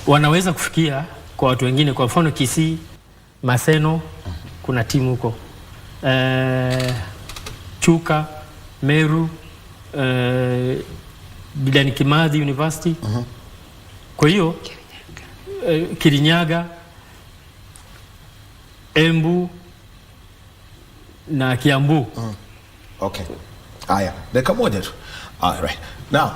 Wanaweza kufikia kwa watu wengine, kwa mfano Kisii, Maseno, kuna timu huko. Chuka, Meru, Dedan Kimathi University. Kwa hiyo Kirinyaga, Embu na Kiambu. Okay. Aya, dakika moja tu. All right. Now,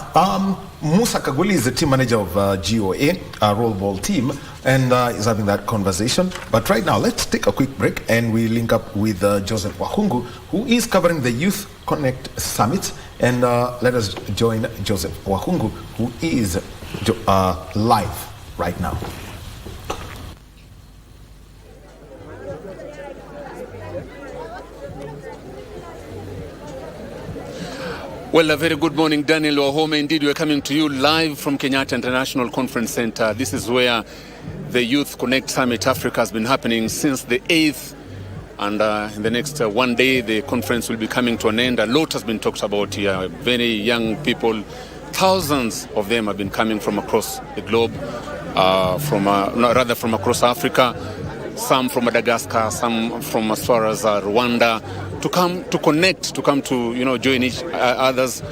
Musa Kaguli is the team manager of GOA, our rollball team, and is having that conversation. But right now, let's take a quick break and we link up with Joseph Wahungu, who is covering the Youth Connect Summit. And let us join Joseph Wahungu, who is live right now. Well, a very good morning, Daniel Wahome. Indeed, we're coming to you live from Kenyatta International Conference Center. This is where the Youth Connect Summit Africa has been happening since the 8th. And in the next one day, the conference will be coming to an end. A lot has been talked about here. Very young people, thousands of them have been coming from across the globe, from across Africa, some from Madagascar, some from as far as Rwanda, to come to connect, to come to join each others,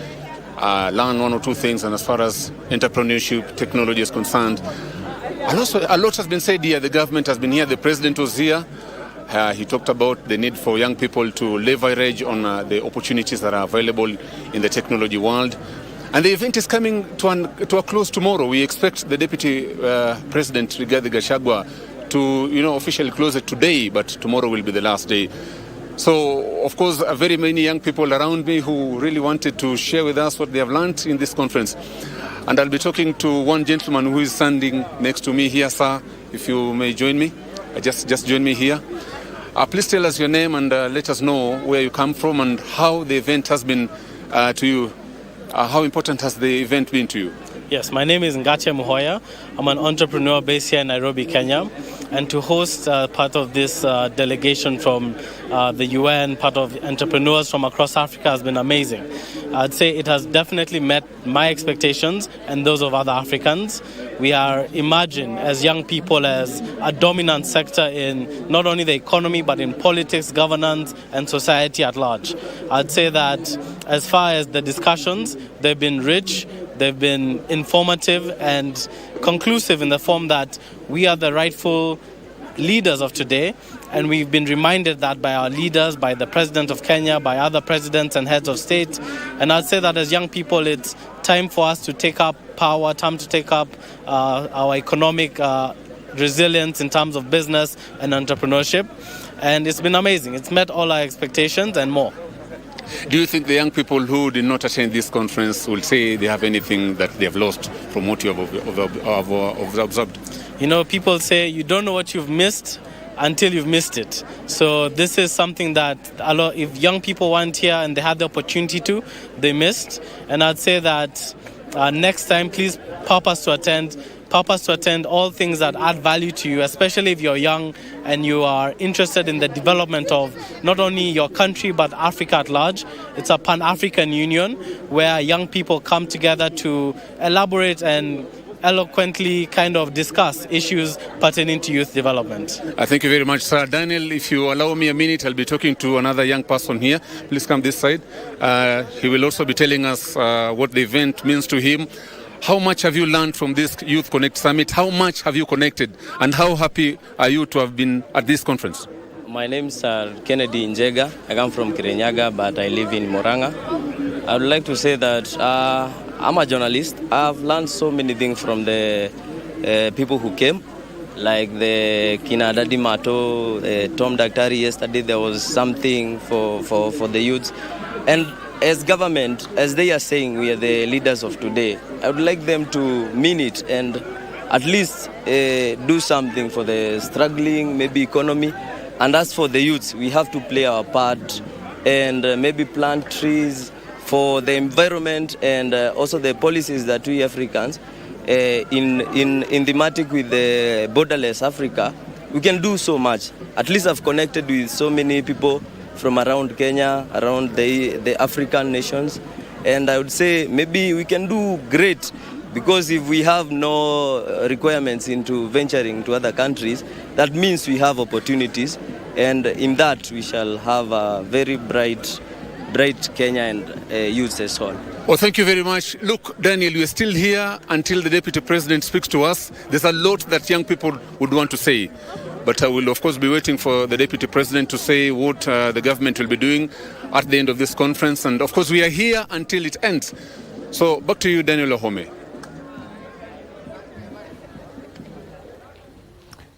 learn one or two things. And as far as entrepreneurship, technology is concerned, a lot has been said here. The government has been here. The president was here. He talked about the need for young people to leverage on the opportunities that are available in the technology world. And the event is coming to a close tomorrow. We expect the Deputy President Rigathi Gachagua to, officially close it today, but tomorrow will be the last day. So, of course, very many young people around me who really wanted to share with us what they have learned in this conference. And I'll be talking to one gentleman who is standing next to me here, sir, if you may join me. Just join me here. Please tell us your name and let us know where you come from and how the event has been to you. How important has the event been to you? Yes, my name is Ngache Muhoya. I'm an entrepreneur based here in Nairobi, Kenya. And to host part of this delegation from the UN, part of entrepreneurs from across Africa has been amazing. I'd say it has definitely met my expectations and those of other Africans. We are imagined as young people as a dominant sector in not only the economy, but in politics, governance, and society at large. I'd say that as far as the discussions, they've been rich, they've been informative and conclusive in the form that we are the rightful leaders of today, and we've been reminded that by our leaders, by the President of Kenya, by other presidents and heads of state. And I'd say that as young people, it's time for us to take up power, time to take up our economic resilience in terms of business and entrepreneurship. And it's been amazing. It's met all our expectations and more. Do you think the young people who did not attend this conference will say they have anything that they have lost from what you have observed? People say you don't know what you've missed until you've missed it. So this is something that if young people weren't here and they had the opportunity to, they missed. And I'd say that next time, please purpose to attend all things that add value to you, especially if you're young and you are interested in the development of not only your country but Africa at large. It's a Pan-African Union where young people come together to elaborate and eloquently kind of discuss issues pertaining to youth development. Thank you very much, sir. Daniel, if you allow me a minute, I'll be talking to another young person here. Please come this side. He will also be telling us what the event means to him. How much have you learned from this Youth Connect Summit? How much have you connected? And how happy are you to have been at this conference? My name is Kennedy Njega. I come from Kirinyaga, but I live in Moranga. I would like to say that I'm a journalist. I've learned so many things from the people who came, like the Kina Dadi Mato, Tom Daktari. Yesterday there was something for the youths. And as government, as they are saying, we are the leaders of today. I would like them to mean it and at least do something for the struggling, maybe economy. And as for the youths, we have to play our part and maybe plant trees for the environment and also the policies that we Africans in thematic with the borderless Africa, we can do so much. At least I've connected with so many people from around Kenya, around the African nations. And I would say maybe we can do great, because if we have no requirements into venturing to other countries, that means we have opportunities. And in that, we shall have a very bright Kenya and youth as well. Well, thank you very much. Look, Daniel, we are still here until the Deputy President speaks to us. There's a lot that young people would want to say. But I will, of course, be waiting for the Deputy President to say what the government will be doing at the end of this conference. And, of course, we are here until it ends. So, back to you, Daniel Wahome.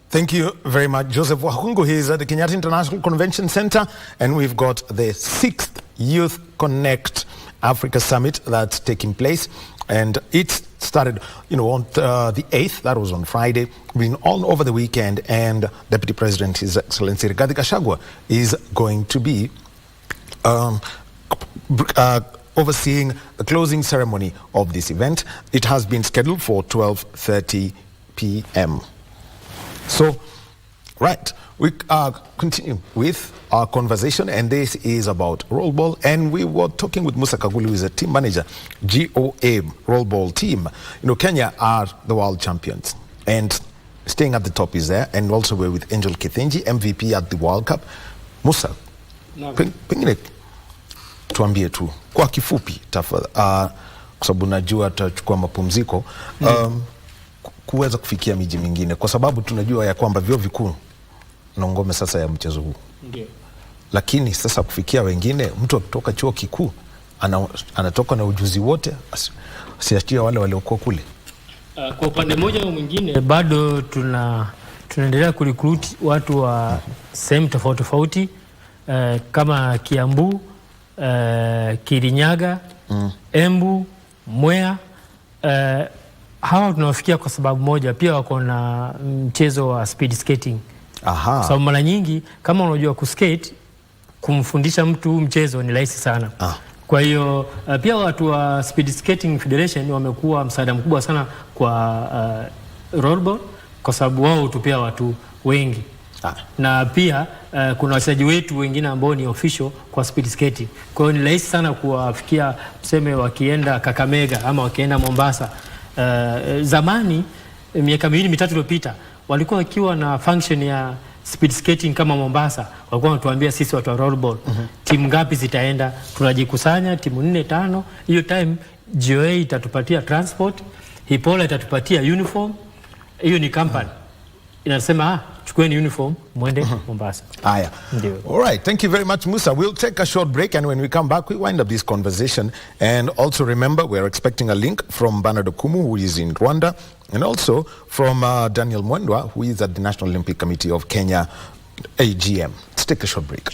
Thank you very much, Joseph Wakungu. He is at the Kenyatta International Convention Center, and we've got the 6th Youth Connect Africa Summit that's taking place. And it started, on the 8th, that was on Friday, been all over the weekend, and Deputy President, His Excellency Rigathi Gachagua, is going to be overseeing the closing ceremony of this event. It has been scheduled for 12:30 p.m. So, right, we continue with our conversation, and this is about rollball. And we were talking with Musa Kagulu, who is a team manager, GOA rollball team. Kenya are the world champions, and staying at the top is there. And also we're with Angel Kithenji, MVP at the World Cup. Musa, pengine tuambie tu kwa kifupi tafadhali, kwa sababu najua tutachukua mapumziko. Kuweza kufikia miji mingine, kwa sababu tunajua ya kwamba vyuo vikuu na ngome sasa ya mchezo huu. Ndio. Lakini sasa kufikia wengine, mtu kutoka chuo kikuu anatoka na ujuzi wote, asiachia wale waliokuwa kule. Kwa upande mmoja au mwingine bado tunaendelea kurecruit watu wa sehemu tofauti tofauti kama Kiambu, Kirinyaga, Embu, Mwea. Hawa tunawafikia kwa sababu moja, pia wako na mchezo wa speed skating. Aha. Sababu mara nyingi kama unajua kuskate, kumfundisha mtu mchezo ni rahisi sana. Kwa hiyo pia watu wa Speed Skating Federation wamekuwa msaada mkubwa sana kwa rollerball, kwa sababu wao hutupia watu wengi. Na pia kuna wachezaji wetu wengine ambao ni official kwa speed skating. Kwa hiyo ni rahisi sana kuwafikia, tuseme wakienda Kakamega ama wakienda Mombasa. Zamani miaka 2-3 iliyopita walikuwa wakiwa na function ya speed skating kama Mombasa, walikuwa wanatuambia sisi watu wa rollerball timu ngapi zitaenda, tunajikusanya timu 4-5. Hiyo time GOA itatupatia transport, Hipola itatupatia uniform. Hiyo ni company inasema chukueni uniform mwende Mombasa. Aya. All right, thank you very much, Musa. We'll take a short break, and when we come back we wind up this conversation. And also remember, we're expecting a link from Bernard Okumu, who is in Rwanda, and also from Daniel Mwendwa, who is at the National Olympic Committee of Kenya, AGM. Let's take a short break.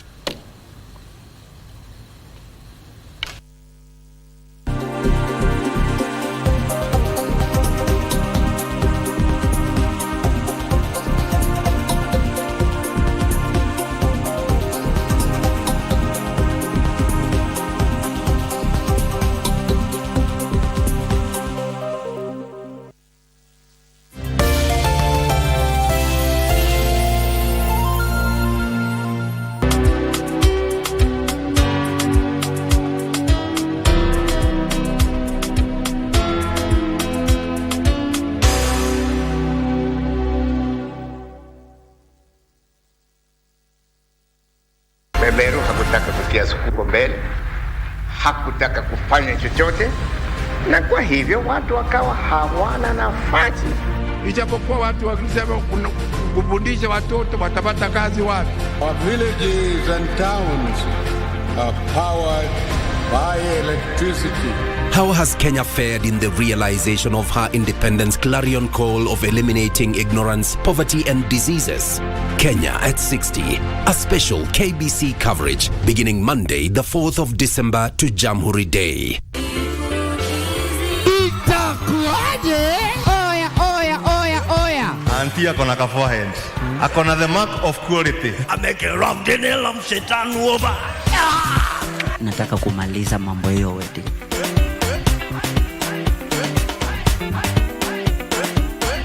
Beberu hakutaka kutia sukuko mbele, hakutaka kufanya chochote, na kwa hivyo watu wakawa hawana nafasi. Ijapokuwa watu wakisema kufundisha watoto watapata kazi wapi? Our villages and towns are powered by electricity. How has Kenya fared in the realization of her independence clarion call of eliminating ignorance, poverty and diseases? Kenya at 60, a special KBC coverage beginning Monday, the 4th of December to Jamhuri Day. Auntie akona ka forehead. Akona the mark of quality. Ameke rock the nail of Satan over. Nataka kumaliza mambo hiyo wedding.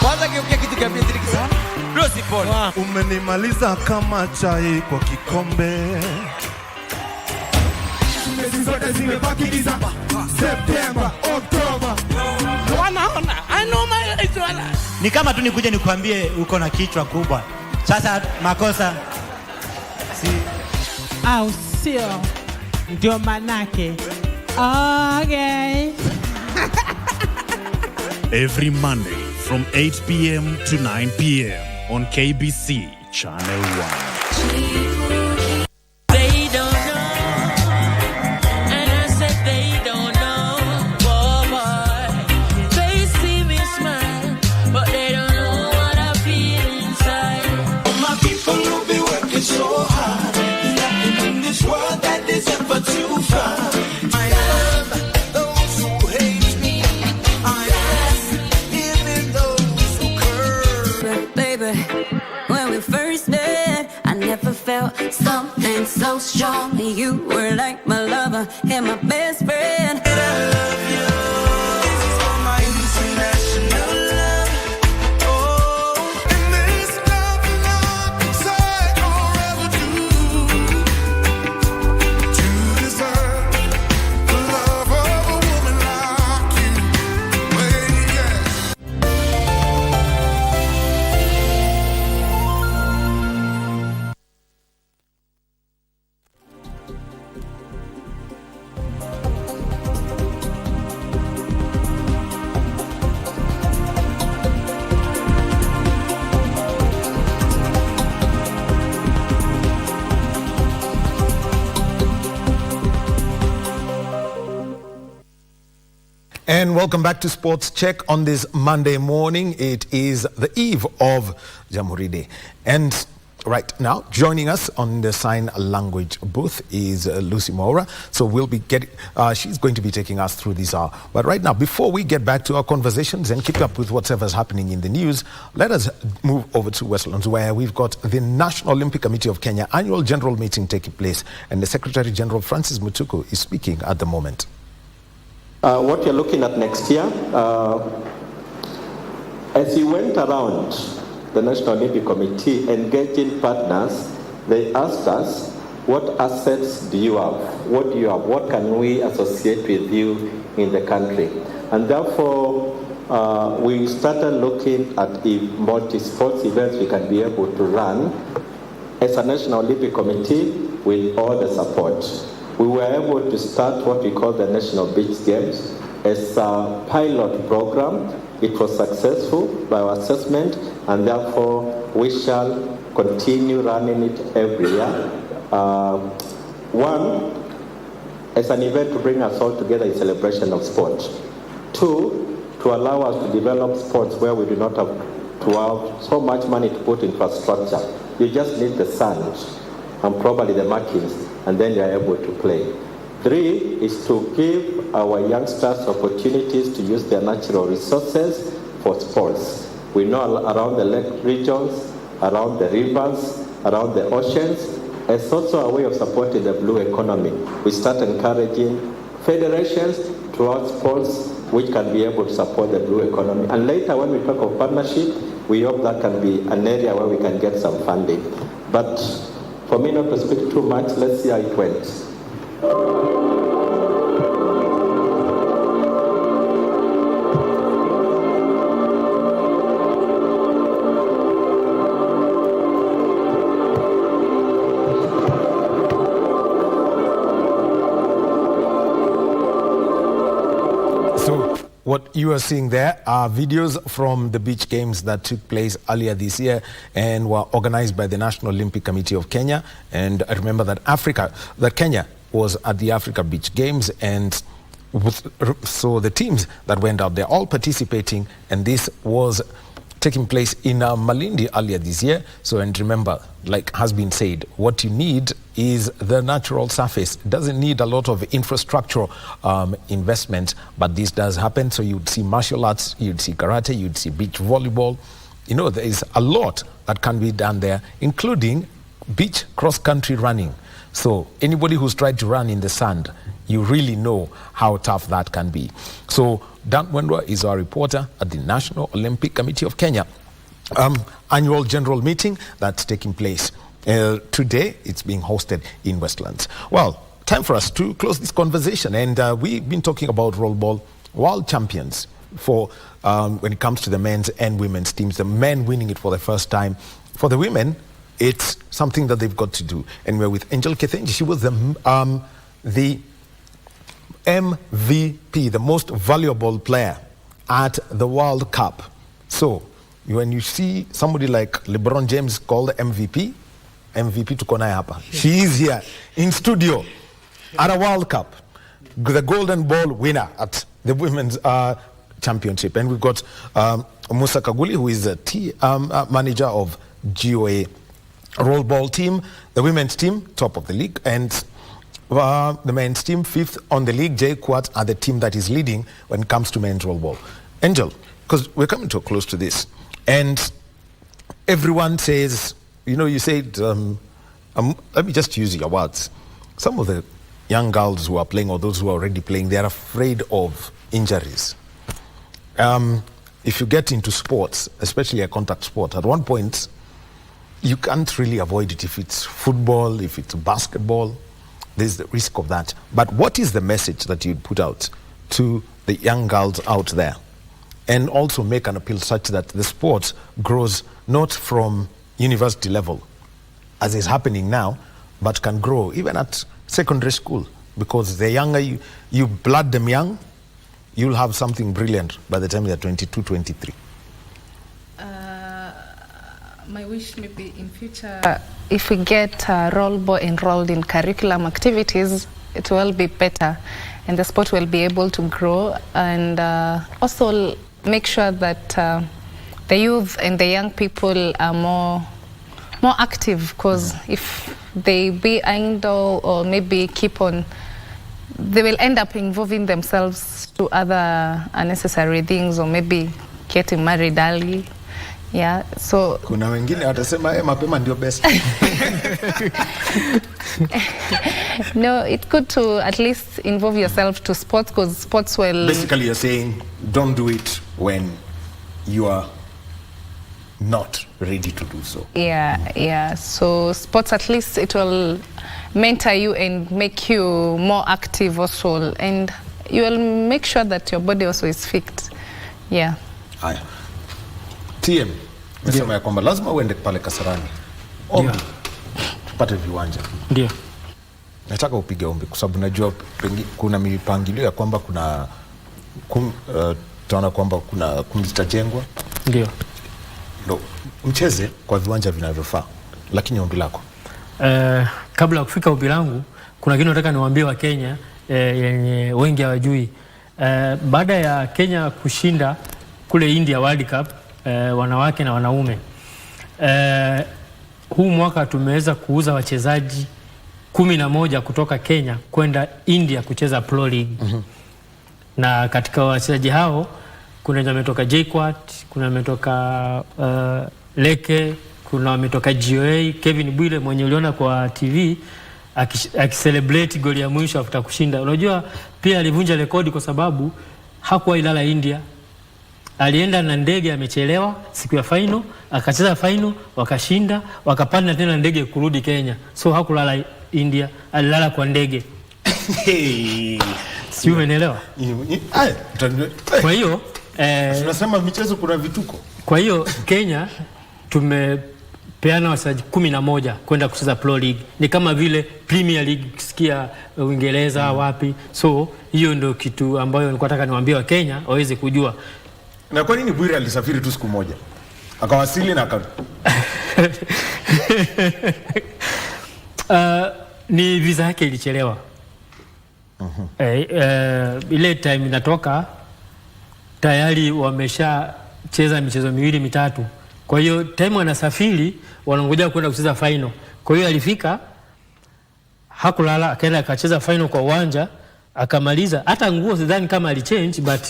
Kwanza kiukia kitu kia Beatrice sana. Rosi Paul. Umenimaliza kama chai kwa kikombe. Zote zimebaki December, September, October. Wanaona, I know my Israel. Ni kama tu nikuje nikwambie uko na kichwa kubwa. Sasa makosa si au sio? Ndio manake. Okay. Every Monday from 8 p.m. to 9 p.m. on KBC Channel 1. Something so strong, you were like my lover and my best friend. I love you. This is for my international love. Oh, and there's nothing I can say or ever do to deserve the love of a woman like you, baby. And welcome back to Sports Check on this Monday morning. It is the eve of Jamhuri Day. And right now, joining us on the sign language booth is Lucy Maura. So we'll be she's going to be taking us through this hour. But right now, before we get back to our conversations and keep up with whatever's happening in the news, let us move over to Westlands, where we've got the National Olympic Committee of Kenya annual general meeting taking place. And the Secretary General, Francis Mutuku, is speaking at the moment. What you're looking at next year, as you went around the National Olympic Committee engaging partners, they asked us, what assets do you have? What do you have? What can we associate with you in the country? And therefore, we started looking at the multi-sports events we can be able to run as a National Olympic Committee with all the support. We were able to start what we call the National Beach Games as a pilot program. It was successful by our assessment, and therefore we shall continue running it every year. One, as an event to bring us all together in celebration of sport. Two, to allow us to develop sports where we do not have to have so much money to put infrastructure. You just need the sand and probably the markings, and then you're able to play. Three is to give our youngsters opportunities to use their natural resources for sports. We know around the lake regions, around the rivers, around the oceans, it's also a way of supporting the blue economy. We start encouraging federations towards sports which can be able to support the blue economy. And later when we talk of partnership, we hope that can be an area where we can get some funding. But for me not to speak too much, let's see how it went. So what you are seeing there are videos from the beach games that took place earlier this year and were organized by the National Olympic Committee of Kenya. And I remember that Kenya was at the Africa Beach Games, and so the teams that went out there all participating, and this was taking place in Malindi earlier this year. So, and remember, like has been said, what you need is the natural surface. It doesn't need a lot of infrastructural investment, but this does happen. So you'd see martial arts, you'd see karate, you'd see beach volleyball. You know, there is a lot that can be done there, including beach cross-country running. So anybody who's tried to run in the sand, you really know how tough that can be. So Dan Wendwa is our reporter at the National Olympic Committee of Kenya annual general meeting that's taking place. Today, it's being hosted in Westlands. Well, time for us to close this conversation. And we've been talking about rollball world champions for when it comes to the men's and women's teams. The men winning it for the first time. For the women, it's something that they've got to do. And we're with Angel Kethenji. She was the MVP, the most valuable player at the World Cup. So when you see somebody like LeBron James called MVP tuko naye hapa. She is here in studio at a World Cup, the golden ball winner at the women's championship. And we've got Musa Kaguli, who is the manager of GOA rollball team. The women's team, top of the league, and the men's team, fifth on the league. Jay Quat are the team that is leading when it comes to men's rollball. Angel, because we're coming to a close to this, and everyone says, you know, you said, let me just use your words. Some of the young girls who are playing, or those who are already playing, they are afraid of injuries. If you get into sports, especially a contact sport, at one point, you can't really avoid it. If it's football, if it's basketball, there's the risk of that. But what is the message that you'd put out to the young girls out there? And also make an appeal such that the sport grows not from university level, as is happening now, but can grow even at secondary school. Because the younger you blood them young, you'll have something brilliant by the time they're 22, 23. My wish maybe in future, if we get rollball enrolled in curriculum activities, it will be better, and the sport will be able to grow, and also make sure that the youth and the young people are more active, because if they be idle or maybe keep on, they will end up involving themselves to other unnecessary things, or maybe getting married early. Yeah, so kuna wengine watasema mapema ndio best. No, it's good to at least involve yourself to sports, because sports will... Basically you're saying don't do it when you are not ready to do so. Yeah. So sports, at least it will mentor you and make you more active also, and you will make sure that your body also is fit. Yeah. Haya. TM, mesema ya kwamba lazima uende pale Kasarani. Ombi. Tupate viwanja. Ndio. Nataka upige ombi kwa sababu najua kuna mipangilio ya kwamba kuna tunaona kwamba kuna kumbi zitajengwa. Ndio. Ndio. Mcheze kwa viwanja vinavyofaa. Lakini ombi lako. Kabla ya kufika ombi langu, kuna kitu nataka niwaambie wa Kenya yenye wengi hawajui. Baada ya Kenya kushinda kule India World Cup, wanawake na wanaume, huu mwaka tumeweza kuuza wachezaji 11 kutoka Kenya kwenda India kucheza Pro League. Na katika wachezaji hao kuna wametoka JKUAT, kuna wametoka Leke, kuna wametoka GOA. Kevin Bwile mwenye uliona kwa TV akicelebrate goli ya mwisho after kushinda. Unajua pia alivunja rekodi kwa sababu hakuwa ilala India. Alienda na ndege, amechelewa siku ya final, akacheza final, wakashinda, wakapanda tena ndege kurudi Kenya. So hakulala India, alilala kwa ndege. Si umeelewa? Kwa hiyo tunasema michezo kuna vituko. Kwa hiyo Kenya tumepeana wachezaji 11 kwenda kucheza Pro League. Ni kama vile Premier League kusikia Uingereza wapi. So hiyo ndio kitu ambayo nilikuwa nataka niwaambie wa Kenya waweze kujua. Na kwa nini Bwire alisafiri tu siku moja? Akawasili na ni visa yake ilichelewa. Ile time inatoka tayari wamesha cheza michezo miwili mitatu. Kwa hiyo time wanasafiri wanangoja kwenda kucheza final. Kwa hiyo alifika, hakulala, akaenda akacheza final kwa uwanja, akamaliza. Hata nguo sidhani kama alichange, but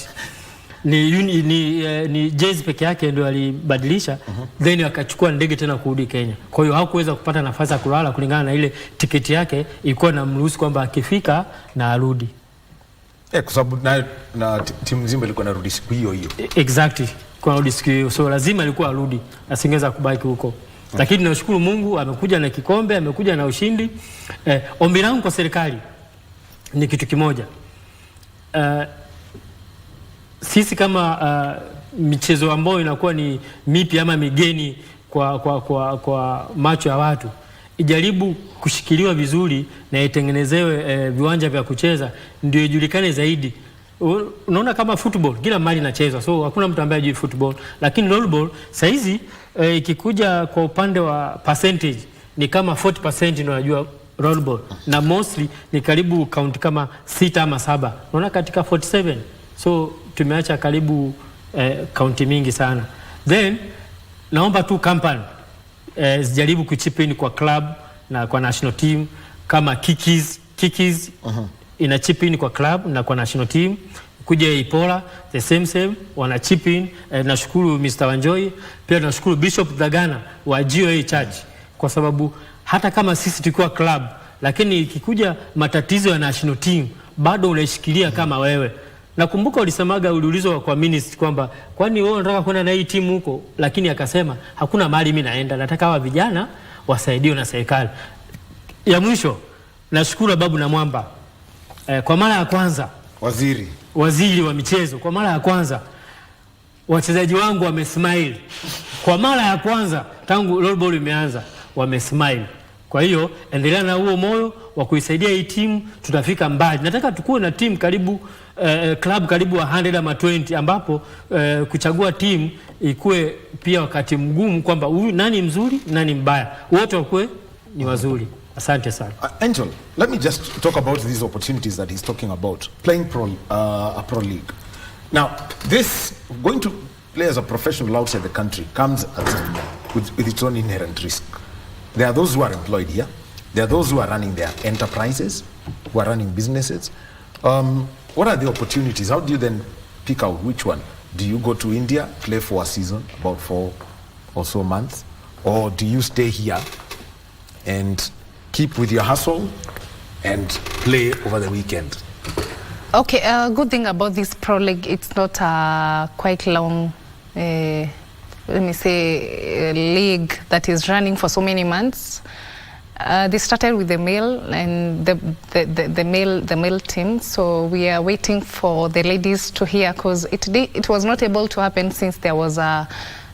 ni jezi peke yake ndio alibadilisha. Then akachukua ndege tena kurudi Kenya. Kwa hiyo hakuweza kupata nafasi ya kulala kulingana na ile tiketi yake ilikuwa na mruhusu kwamba akifika na arudi. Kwa sababu na timu nzima ilikuwa narudi siku hiyo. Exactly. Kwa rudi siku hiyo. So lazima alikuwa arudi. Asingeweza kubaki huko. Lakini nashukuru Mungu amekuja na kikombe, amekuja na ushindi. Ombi langu kwa serikali ni kitu kimoja. Sisi kama michezo ambayo inakuwa ni mipi ama migeni kwa macho ya watu, ijaribu kushikiliwa vizuri na itengenezewe viwanja vya kucheza ndio ijulikane zaidi. Unaona kama football kila mahali inachezwa, so hakuna mtu ambaye hajui football, lakini rollerball saizi ikikuja kwa upande wa percentage ni kama 40% ndio wanajua rollerball, na mostly ni karibu count kama 6 ama 7. Unaona katika 47, so tumeacha karibu kaunti mingi sana. Then naomba tu company zijaribu kuchip in kwa club na kwa national team, kama Kikis ina chip in kwa club na kwa national team. Kuja Ipola the same wana chip in. Nashukuru Mr. Wanjoy, pia nashukuru Bishop Dagana wa GOA Church, kwa sababu hata kama sisi tulikuwa club, lakini ikikuja matatizo ya national team bado unaishikilia kama wewe. Nakumbuka ulisemaga, uliulizwa kwa ministry kwamba kwani wewe unataka kwenda na hii timu huko, lakini akasema hakuna mahali mimi naenda, nataka hawa vijana wasaidiwe na serikali. Ya mwisho nashukuru Babu na Mwamba, kwa mara ya kwanza waziri wa michezo, kwa mara ya kwanza wachezaji wangu wamesmile. Kwa mara ya kwanza tangu rollerball imeanza wamesmile. Kwa hiyo endelea na huo moyo wa kuisaidia hii timu, tutafika mbali. Nataka tukue na timu karibu club karibu 100 ama 20, ambapo kuchagua timu ikue pia wakati mgumu kwamba huyu nani mzuri nani mbaya, wote wakue ni wazuri. Asante sana. Angel, let me just talk about these opportunities that he's talking about. Playing a pro league. Now, this going to play as a professional outside the country comes with its own inherent risk. There are those who are employed here. There are those who are running their enterprises, who are running businesses. What are the opportunities? How do you then pick out which one? Do you go to India, play for a season, about 4 or so months? Or do you stay here and keep with your hustle and play over the weekend? Okay, good thing about this pro league, it's not a quite long, let me say, league that is running for so many months. They started with the male and the male team, so we are waiting for the ladies to hear, because it was not able to happen since there was a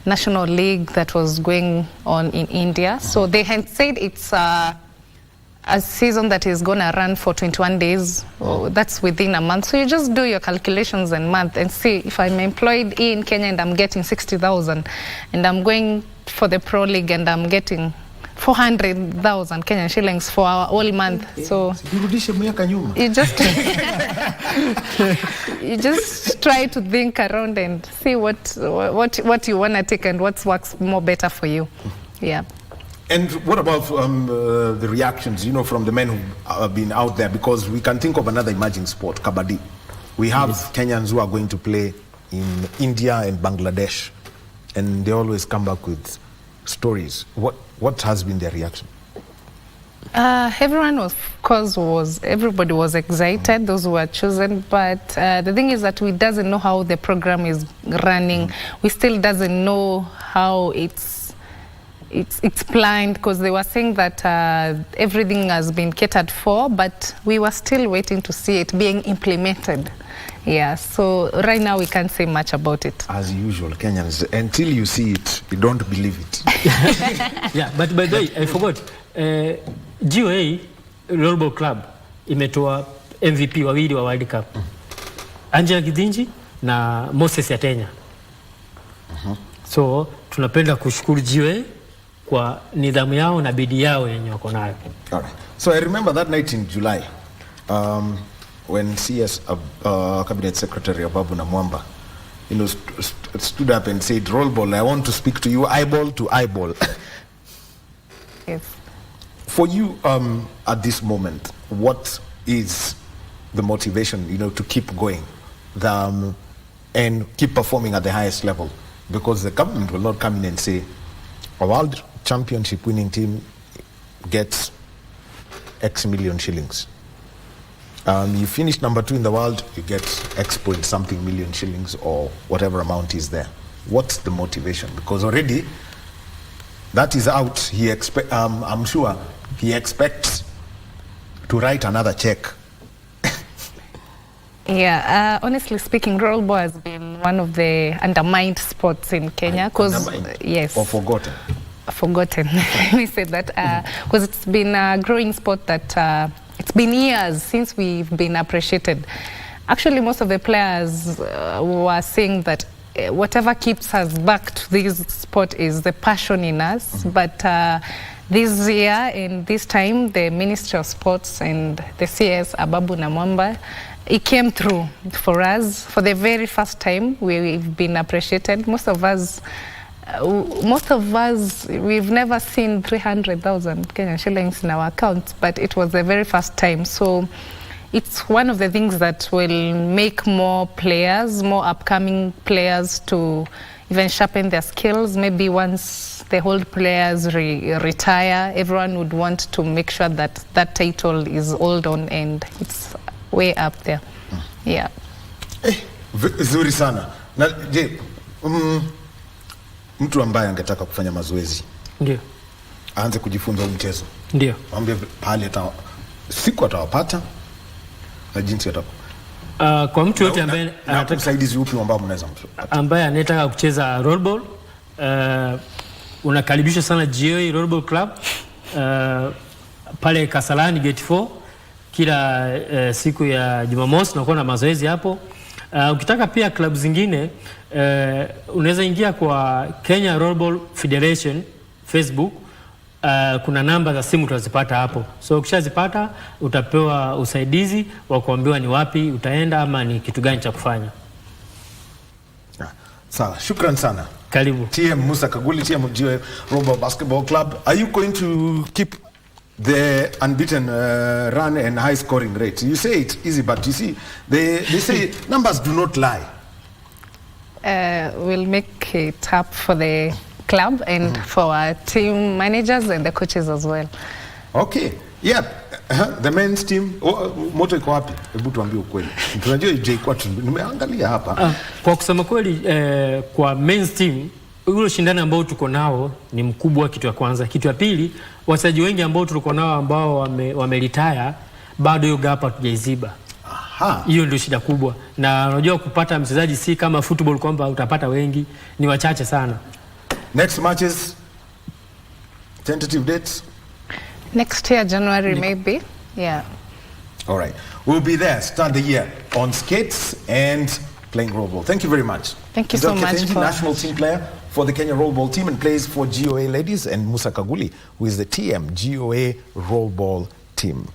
national league that was going on in India. So they had said it's a season that is gonna run for 21 days. That's within a month. So you just do your calculations in month and see, if I'm employed in Kenya and I'm getting 60,000 and I'm going for the pro league and I'm getting 400,000 Kenyan shillings for our whole month. So you just try to think around and see what you want to take and what works more better for you. Yeah. And what about the reactions, from the men who have been out there? Because we can think of another emerging sport, kabaddi. We have Kenyans who are going to play in India and Bangladesh, and they always come back with stories. What has been their reaction? Everyone everybody was excited, those who were chosen, but the thing is that we doesn't know how the program is running. We still doesn't know how it's planned, because they were saying that everything has been catered for, but we were still waiting to see it being implemented. Yeah, so right now we can't say much about it. As usual, Kenyans, until you see it, you don't believe it. Yeah, but by the way, I forgot. GOA Rollerball Club imetoa MVP wawili wa World Cup. Angela Gidinji na Moses Yatenya. So tunapenda kushukuru GOA kwa nidhamu yao na bidii yao yenye wako nayo. All right. So I remember that night in July, when CS Cabinet Secretary Ababu Namwamba, stood up and said, "Rollerball, I want to speak to you eyeball to eyeball." Yes. For you, at this moment, what is the motivation, to keep going, and keep performing at the highest level? Because the government will not come in and say, a world championship winning team gets X million shillings. You finish number 2 in the world, you get X point something million shillings or whatever amount is there. What's the motivation? Because already that is out. I'm sure he expects to write another check. Yeah, honestly speaking, rollerball has been one of the undermined sports in Kenya. Yes. Or forgotten. Forgotten. Let me say that. Because it's been a growing sport that it's been years since we've been appreciated. Actually, most of the players were saying that whatever keeps us back to this sport is the passion in us. But this year and this time, the Ministry of Sports and the CS Ababu Namwamba, it came through for us. For the very first time, we've been appreciated. Most of us, we've never seen 300,000 Kenyan shillings in our accounts, but it was the very first time. So it's one of the things that will make more players, more upcoming players, to even sharpen their skills. Maybe once the old players retire, everyone would want to make sure that that title is hold on and it's way up there. Yeah. Vizuri sana. Na je, mtu ambaye angetaka kufanya mazoezi, ndio aanze kujifunza mchezo, ndio mwambie pale siku atawapata na jinsi kwa mtu yote ambaye anataka usaidizi upi ambao mnaweza ambaye anataka kucheza rollerball, unakaribishwa sana GOA Rollerball Club pale Kasalani Gate 4 kila siku ya Jumamosi tunakuwa na mazoezi hapo. Ukitaka pia club zingine unaweza ingia kwa Kenya Rollerball Federation Facebook, kuna namba za simu tutazipata hapo. So ukishazipata utapewa usaidizi wa kuambiwa ni wapi utaenda ama ni kitu gani cha kufanya. Sawa, shukran sana. Karibu. TM Musa Kaguli, TM GOA Rollball Basketball Club. Are you going to keep the unbeaten run and high scoring rate? You say it's easy, but you see, they say numbers do not lie. We'll make it up for the club and for our team managers and the coaches as well. Okay. Yeah. The men's team, moto iko wapi? Hebu tuambie ukweli. Tunajua JJ kwa nimeangalia hapa. Kwa kusema kweli kwa men's team ule shindano ambao tuko nao ni mkubwa, kitu ya kwanza. Kitu ya pili, wachezaji wengi ambao tuko nao ambao wameretire bado hiyo gap hatujaiziba. Aha. Hiyo ndio shida kubwa. Na unajua kupata mchezaji si kama football kwamba utapata wengi, ni wachache sana. Next matches, tentative dates? Next year, January maybe. Yeah. All right. We'll be there, start the year on skates and playing rollball. Thank you very much. Thank you so much. National team player for the Kenya rollball team and plays for GOA ladies, and Musa Kaguli, who is the TM GOA rollball team.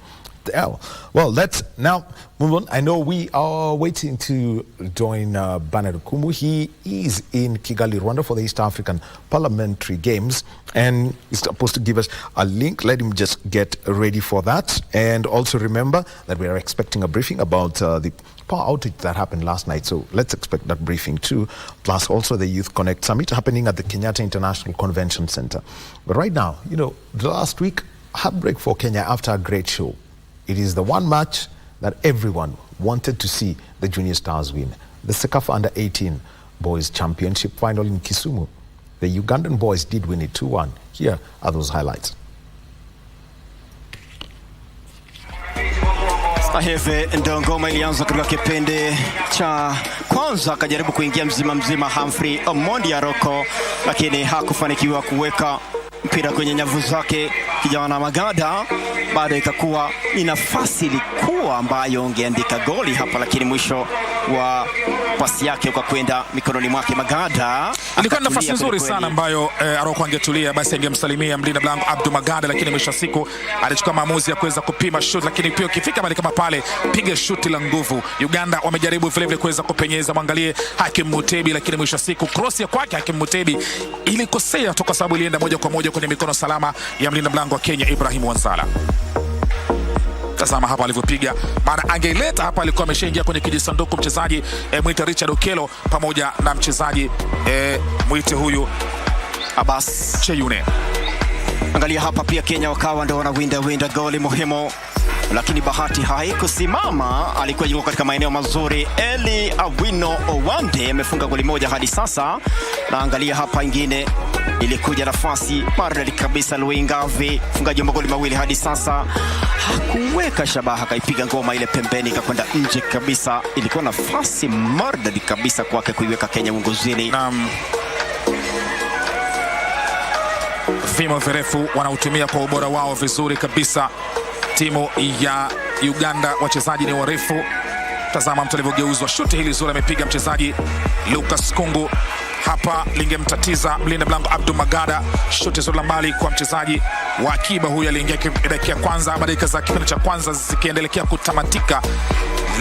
Well, let's now move on. I know we are waiting to join Bernard Kumu. He is in Kigali, Rwanda for the East African Parliamentary Games, and he's supposed to give us a link. Let him just get ready for that. And also remember that we are expecting a briefing about the power outage that happened last night. So let's expect that briefing too. Plus also the Youth Connect Summit happening at the Kenyatta International Convention Center. But right now, you know, the last week, heartbreak for Kenya after a great show. It is the one match that everyone wanted to see the Junior Stars win. The CECAFA Under-18 Boys Championship final in Kisumu. The Ugandan boys did win it 2-1. Here are those highlights. Hivi ndio ngoma ilianza katika kipindi cha kwanza, akajaribu kuingia mzima Humphrey Omondi Aroko, lakini hakufanikiwa kuweka mpira kwenye nyavu zake kijana Magada. Baada ikakuwa ni nafasi ilikuwa ambayo ungeandika goli hapa, lakini mwisho wa pasi yake ukakwenda mikononi mwake Magada. Ilikuwa nafasi nzuri sana ambayo Aroko angetulia basi angemsalimia mlinda mlango Abdu Magada, lakini mwisho siku alichukua maamuzi ya kuweza kupima shoot, lakini pia ukifika mahali kama pale piga shoot la nguvu. Uganda wamejaribu vile vile kuweza kupenyeza, mwangalie Hakim Mutebi, lakini mwisho siku cross ya kwake Hakim Mutebi ilikosea tu kwa sababu ilienda moja kwa moja kwenye mikono salama ya mlinda mlango wa Kenya Ibrahim Wanzala. Tazama hapa alivyopiga, maana angeileta hapa alikuwa ameshaingia kwenye kijisanduku mchezaji mwite Richard Okelo pamoja na mchezaji mwite huyu Abbas Cheyune. Angalia hapa pia Kenya wakawa ndio wanawinda goli muhimu, lakini bahati haikusimama. Alikuwa yuko katika maeneo mazuri. Eli Awino Owande amefunga goli moja hadi sasa, na angalia hapa ingine ilikuja nafasi maridadi kabisa. Luingavi fungaji wa magoli mawili hadi sasa, hakuweka shabaha, kaipiga ngoma ile pembeni ikakwenda nje kabisa. Ilikuwa nafasi maridadi kabisa kwake kuiweka Kenya uongozini. Vimo virefu wanautumia kwa ubora wao vizuri kabisa. Timu ya Uganda wachezaji ni warefu. Tazama mtu alivyogeuzwa. Shuti hili zuri amepiga mchezaji Lucas Kungu. Hapa lingemtatiza mlinda mlango Abdul Magada. Shuti zuri la mbali kwa mchezaji wa akiba huyu, aliingia dakika ya kwanza, dakika za kipindi cha kwanza zikiendelea kutamatika.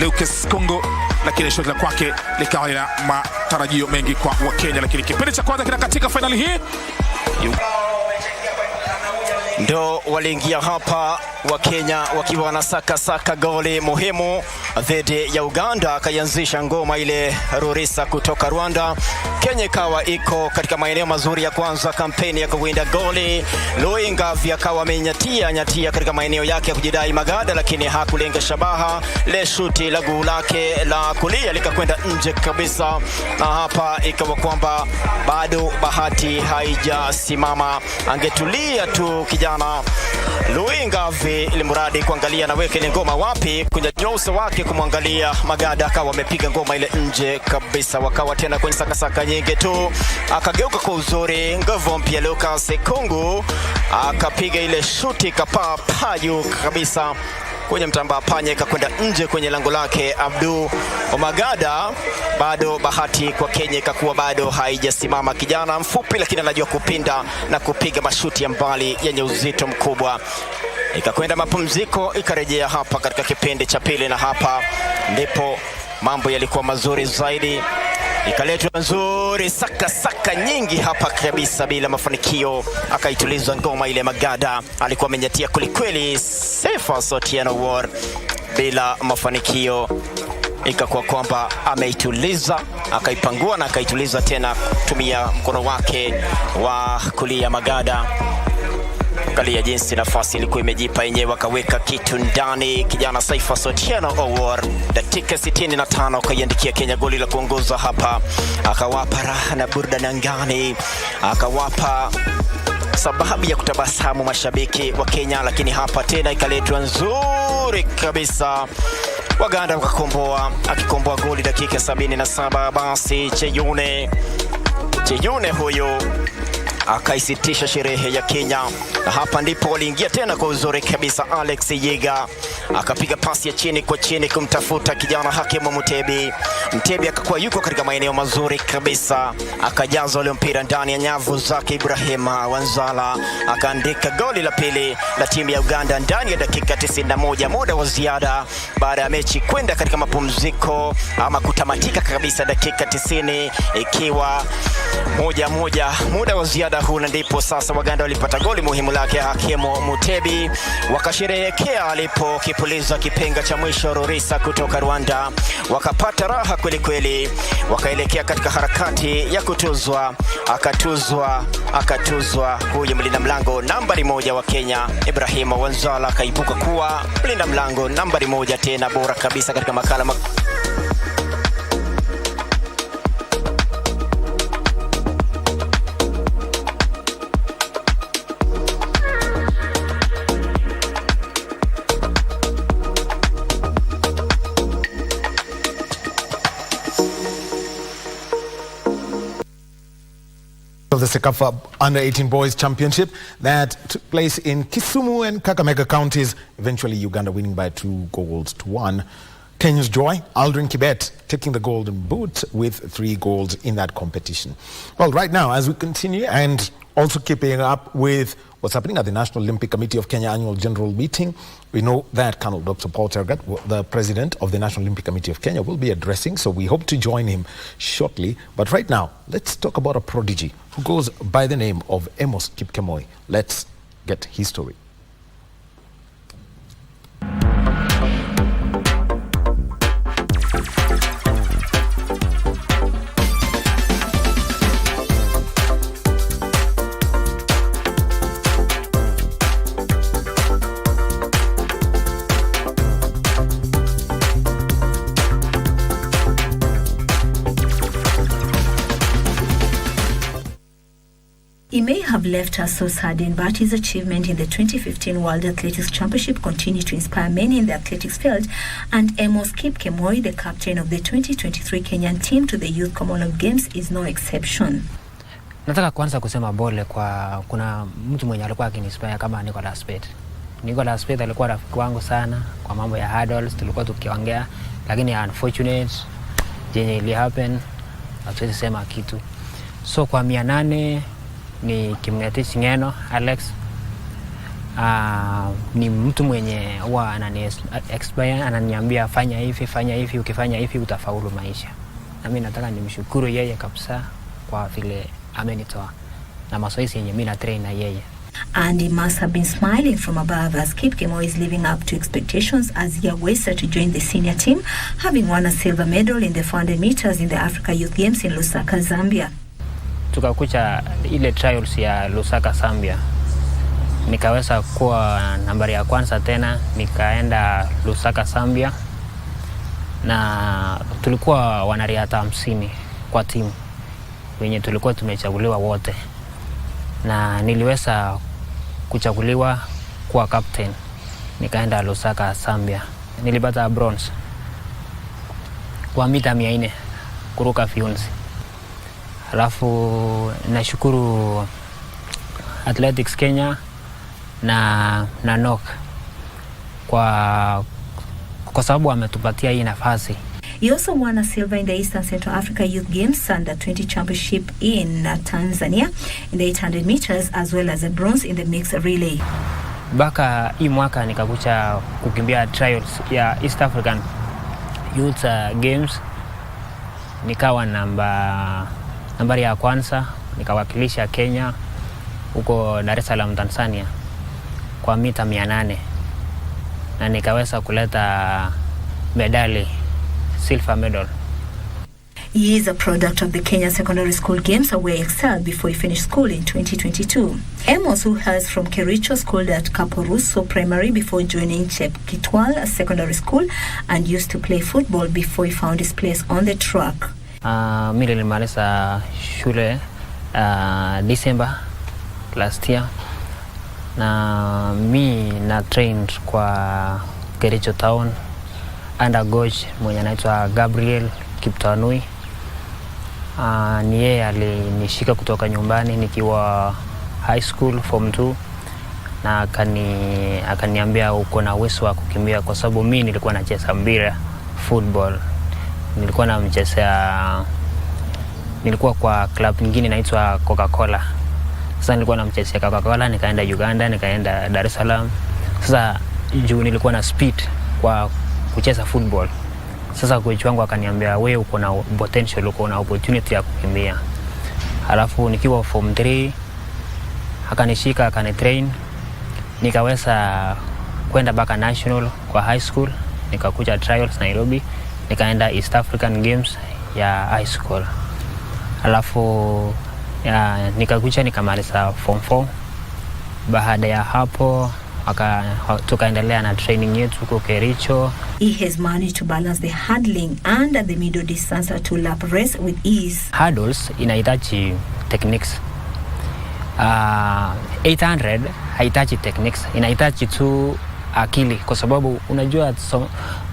Lucas Kungu, lakini shuti la kwake likawa na matarajio mengi kwa Wakenya, lakini kipindi cha kwanza kina katika finali hii ndo waliingia hapa wa Kenya wakiwa wanasaka goli muhimu dhidi ya Uganda. Akaanzisha ngoma ile Rurisa kutoka Rwanda. Kenya ikawa iko katika maeneo mazuri ya kwanza kampeni ya kuwinda goli. Luingavi akawa amenyatia katika maeneo yake ya kujidai Magada, lakini hakulenga shabaha. Le shuti la guu lake la kulia likakwenda nje kabisa, na hapa ikawa kwamba bado bahati haijasimama. Angetulia tu kijana Luingavi ili mradi kuangalia na weke ile ngoma wapi, kwenye uso wake kumwangalia Magada, akawa amepiga ngoma ile nje kabisa. Wakawa tena kwenye sakasaka nyingi tu, akageuka kwa uzuri nguvu mpya Lucas Kungu, akapiga ile shuti kapaa paju kabisa. kwenye mtamba panya ikakwenda nje kwenye lango lake Abdu Omagada. Bado bahati kwa Kenya ikakuwa bado haijasimama. Kijana mfupi lakini anajua kupinda na kupiga mashuti ya mbali yenye uzito mkubwa. Ikakwenda mapumziko, ikarejea hapa katika kipindi cha pili, na hapa ndipo mambo yalikuwa mazuri zaidi. Ikaletwa nzuri saka nyingi hapa kabisa bila mafanikio. Akaituliza ngoma ile Magada. Alikuwa amenyatia kulikweli Sefa Sotieno War bila mafanikio. Ikakuwa kwamba ameituliza, akaipangua na akaituliza tena kutumia mkono wake wa kulia Magada. Angalia jinsi nafasi ilikuwa imejipa yenyewe, akaweka kitu ndani. Kijana Saifa Sotieno Awar, dakika 65 akaiandikia Kenya goli la kuongoza hapa. Akawapa raha na burudani angani, akawapa sababu ya kutabasamu mashabiki wa Kenya. Lakini hapa tena ikaletwa nzuri kabisa, Waganda wakakomboa, akikomboa goli dakika 77. Basi Cheyune huyo akaisitisha sherehe ya Kenya, na hapa ndipo waliingia tena kwa uzuri kabisa. Alex Yiga akapiga pasi ya chini kwa chini kumtafuta kijana Hakimu Mutebi akakuwa yuko katika maeneo mazuri kabisa, akajaza ule mpira ndani ya nyavu zake. Ibrahima Wanzala akaandika goli la pili la timu ya Uganda ndani ya dakika 91, muda wa ziada baada ya mechi kwenda katika mapumziko ama kutamatika kabisa dakika 90 ikiwa 1-1. Muda wa ziada huu, ndipo sasa Waganda walipata goli muhimu lake Hakimu Mutebi, wakasherehekea alipokipuliza kipenga cha mwisho Rurisa kutoka Rwanda. Wakapata raha kweli kweli, wakaelekea katika harakati ya kutuzwa. Akatuzwa huyu mlinda mlango nambari 1 wa Kenya Ibrahim Wanzala, akaibuka kuwa mlinda mlango nambari 1 tena bora kabisa katika makala of the Sekafa Under-18 Boys Championship that took place in Kisumu and Kakamega counties, eventually Uganda winning by 2-1. Kenya's joy, Aldrin Kibet taking the golden boot with 3 goals in that competition. Well, right now, as we continue and also keeping up with what's happening at the National Olympic Committee of Kenya annual general meeting, we know that Colonel Dr. Paul Tergat, the president of the National Olympic Committee of Kenya, will be addressing, so we hope to join him shortly. But right now, let's talk about a prodigy who goes by the name of Amos Kipkemoi. Let's get his story. He may have left us so saddened, but his achievement in the 2015 World Athletics Championship continued to inspire many in the athletics field, and Amos Kipkemoi, the captain of the 2023 Kenyan team to the Youth Commonwealth Games, is no exception. Nataka kwanza kusema bole kwa kuna mtu mwenye alikuwa akinispire kama Nicholas Pate. Nicholas Pate alikuwa rafiki wangu sana kwa mambo ya hurdles, tulikuwa tukiongea, lakini unfortunate jenye ili happen hatuwezi sema kitu. So kwa 800 ni Kimng'etich Ng'eno Alex, ni mtu mwenye huwa anani-expire, ananiambia fanya hivi, ukifanya hivi utafaulu maisha. Na mimi nataka nimshukuru yeye kabisa kwa vile amenitoa na mazoezi yenye mimi na train na yeye. And he must have been smiling from above as Kipkemoi is living up to expectations as he awaits to join the senior team, having won a silver medal in the 400 meters in the Africa Youth Games in Lusaka, Zambia. Tukakucha ile trials ya Lusaka, Zambia. Nikaweza kuwa nambari ya kwanza tena, nikaenda Lusaka, Zambia. Na tulikuwa wanariadha 50 kwa timu wenye tulikuwa tumechaguliwa wote. Na niliweza kuchaguliwa kuwa captain. Nikaenda Lusaka, Zambia. Nilipata bronze kwa mita 400 kuruka viunzi. Alafu nashukuru Athletics Kenya na NOC kwa sababu ametupatia hii nafasi. He also won a silver in the Eastern Central Africa Youth Games Under 20 Championship in Tanzania in the 800 meters, as well as a bronze in the mixed relay. Baka hii mwaka nikakucha kukimbia trials ya East African Youth Games, nikawa nambari ya kwanza, nikawakilisha Kenya huko Dar es Salaam Tanzania kwa mita 800 na nikaweza kuleta medali, silver medal. He is a product of the Kenya Secondary School Games, where he excelled before he finished school in 2022. Amos, who hails from Kericho, schooled at Kaporuso Primary before joining Chepkitwal Secondary School, and used to play football before he found his place on the track. Mimi nilimaliza shule December last year, na mi na trained kwa Kericho Town under coach mwenye anaitwa Gabriel Kiptanui. Ni yeye alinishika kutoka nyumbani nikiwa high school form 2, na akaniambia uko na uwezo wa kukimbia, kwa sababu mimi nilikuwa nacheza mpira football. Nilikuwa kwa club nyingine inaitwa Coca-Cola. Sasa nilikuwa namchezea Coca-Cola, nikaenda Uganda, nikaenda Dar es Salaam. Sasa juu nilikuwa na speed kwa kucheza football. Sasa coach wangu akaniambia wewe uko na potential, uko na opportunity ya kukimbia. Alafu nikiwa form 3 akanishika, akanitrain, nikaweza kwenda baka national kwa high school, nikakuja trials Nairobi, nikaenda East African Games ya high school. Alafu nikakuja nikamaliza form 4. Baada ya hapo tukaendelea na training yetu huko Kericho. He has managed to balance the hurdling and the middle distance to lap race with ease. Hurdles inahitaji techniques. 800 haihitaji techniques, inahitaji tu akili, kwa sababu unajua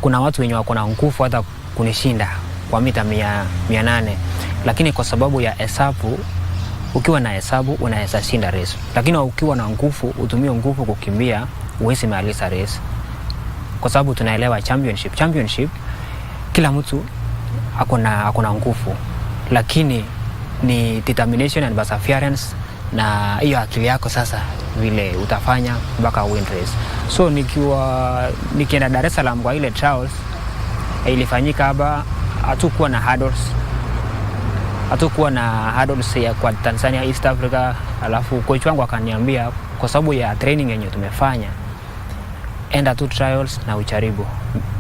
kuna watu wenye wako na nguvu hata kunishinda kwa mita 800, lakini kwa sababu ya hesabu, ukiwa na hesabu unaweza shinda race, lakini ukiwa na nguvu, utumie nguvu kukimbia, huwezi maliza race. Kwa sababu tunaelewa championship kila mtu akona nguvu, lakini ni determination and perseverance na hiyo akili yako sasa vile utafanya mpaka win race. So nikienda Dar es Salaam kwa ile trials ilifanyika hapa, hatukuwa na hurdles ya kwa Tanzania East Africa. Alafu coach wangu akaniambia kwa sababu ya training yenye tumefanya, enda tu trials na ujaribu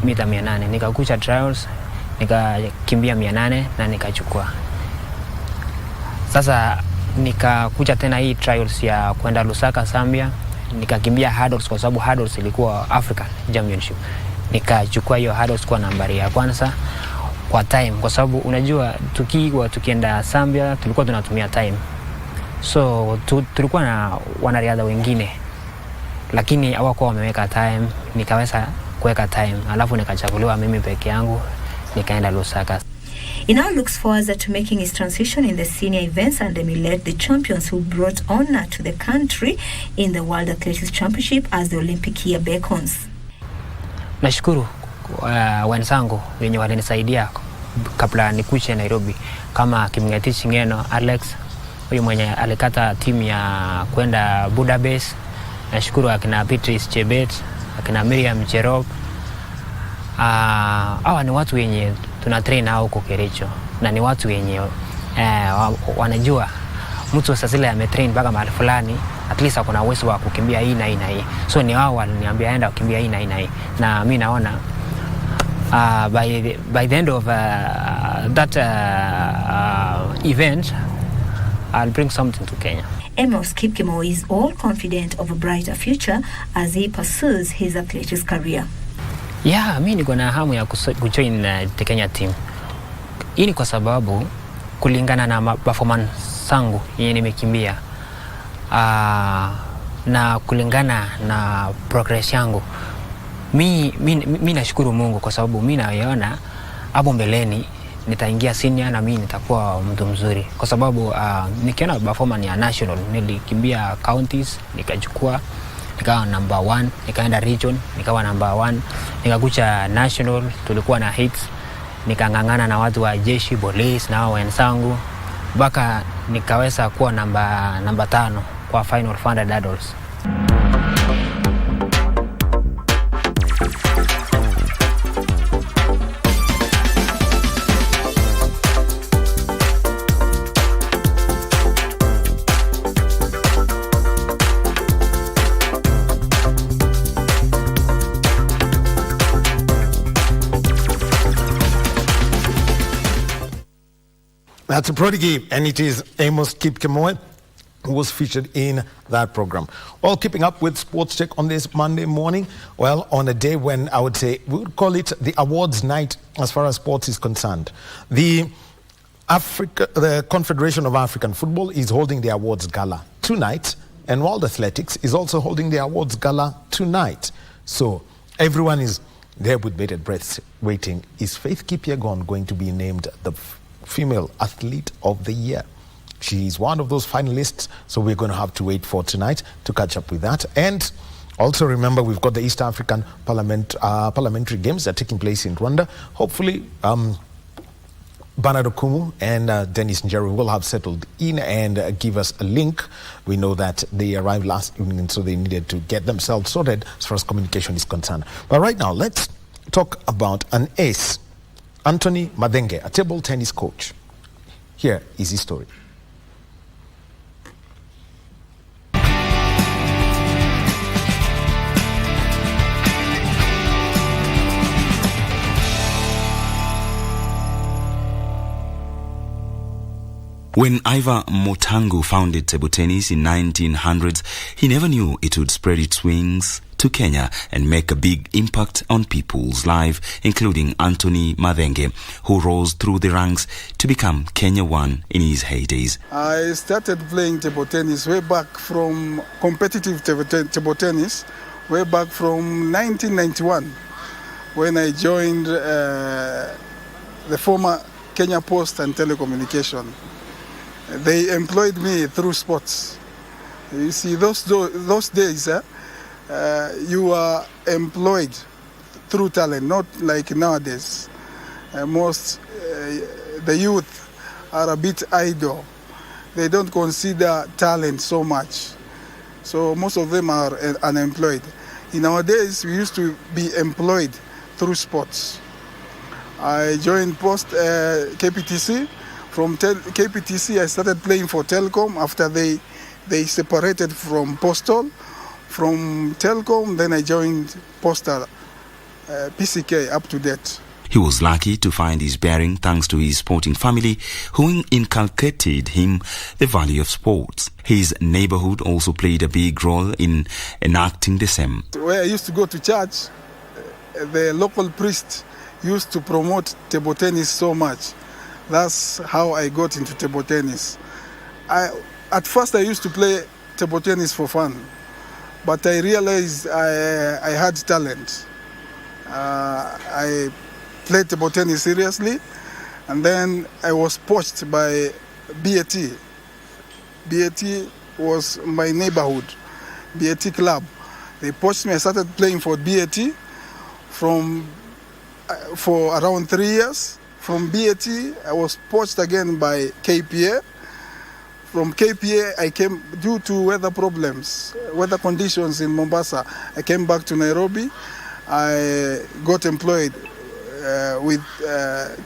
mita 800. Nikakuja trials, nikakimbia 800 na nikachukua. Sasa nikakuja tena hii trials ya kwenda Lusaka Zambia, nikakimbia hurdles kwa sababu hurdles ilikuwa African Championship. Nikachukua hiyo hurdles kwa nambari ya kwanza kwa time, kwa sababu unajua tukienda Zambia tulikuwa tunatumia time. So tulikuwa na wanariadha wengine lakini hawakuwa wameweka time, nikaweza kuweka time, alafu nikachaguliwa mimi peke yangu, nikaenda Lusaka. He now looks forward to making his transition in the senior events and emulate the champions who brought honor to the country in the World Athletics Championship as the Olympic year beckons. Nashukuru wenzangu wenye walinisaidia kabla nikuje Nairobi, kama Kimngeti Chingeno Alex, huyu mwenye alikata timu ya kwenda Budapest. Nashukuru akina Beatrice Chebet, akina Miriam Cherop. Hawa ni watu wenye tuna train nao huko Kericho, na ni watu wenye wanajua mtu sasa zile ametrain mpaka mahali fulani, at least akona uwezo wa kukimbia hii na hii na hii. So ni wao waliniambia enda kukimbia hii na hii na hii, na mimi naona by the end of that event I'll bring something to Kenya. Amos Kipkemo is all confident of a brighter future as he pursues his athletics career. Yeah, mimi niko na hamu ya kujoin the Kenya team. Hii ni kwa sababu kulingana na performance zangu yenye nimekimbia, na kulingana na progress yangu, mimi nashukuru Mungu kwa sababu mimi naona hapo mbeleni nitaingia senior na mimi nitakuwa mtu mzuri, kwa sababu nikiona performance ya national, nilikimbia counties nikachukua, nikawa number 1, nikaenda region, nikawa number 1, nikakucha national, tulikuwa na hits, nikangangana na watu wa jeshi, police na wenzangu, mpaka nikaweza kuwa number 5 kwa final funded adults. That's a prodigy, and it is Amos Kipkemoy who was featured in that program. Well, keeping up with Sports Check on this Monday morning, well, on a day when I would say we would call it the awards night as far as sports is concerned. The Confederation of African Football is holding the awards gala tonight, and World Athletics is also holding the awards gala tonight. So everyone is there with bated breath waiting. Is Faith Kipyegon going to be named the Female Athlete of the Year? She's one of those finalists, so we're going to have to wait for tonight to catch up with that. And also remember, we've got the East African Parliamentary Games that are taking place in Rwanda. Hopefully, Bernard Okumu and Dennis Njeru will have settled in and give us a link. We know that they arrived last evening, and so they needed to get themselves sorted as far as communication is concerned. But right now, let's talk about an ace, Anthony Madenge, a table tennis coach. Here is his story. When Ivar Motangu founded table tennis in 1900s, he never knew it would spread its wings to Kenya and make a big impact on people's lives, including Anthony Madenge, who rose through the ranks to become Kenya 1 in his heydays. I started playing table tennis way back from competitive table tennis, way back from 1991, when I joined the former Kenya Post and Telecommunication. They employed me through sports. You see, those days, you are employed through talent, not like nowadays. The youth are a bit idle. They don't consider talent so much. So most of them are unemployed. In our days, we used to be employed through sports. I joined Post KPTC. From KPTC, I started playing for Telcom after they separated from Postal. From Telcom, then I joined Postal, PCK, up to date. He was lucky to find his bearing thanks to his sporting family, who inculcated him the value of sports. His neighborhood also played a big role in enacting the same. Where I used to go to church, the local priest used to promote table tennis so much. That's how I got into table tennis. At first I used to play table tennis for fun, but I realized I had talent. I played table tennis seriously, and then I was poached by BAT. BAT was my neighborhood, BAT club. They poached me. I started playing for BAT for around 3 years. From BAT, I was poached again by KPA. From KPA, I came due to weather conditions in Mombasa. I came back to Nairobi. I got employed with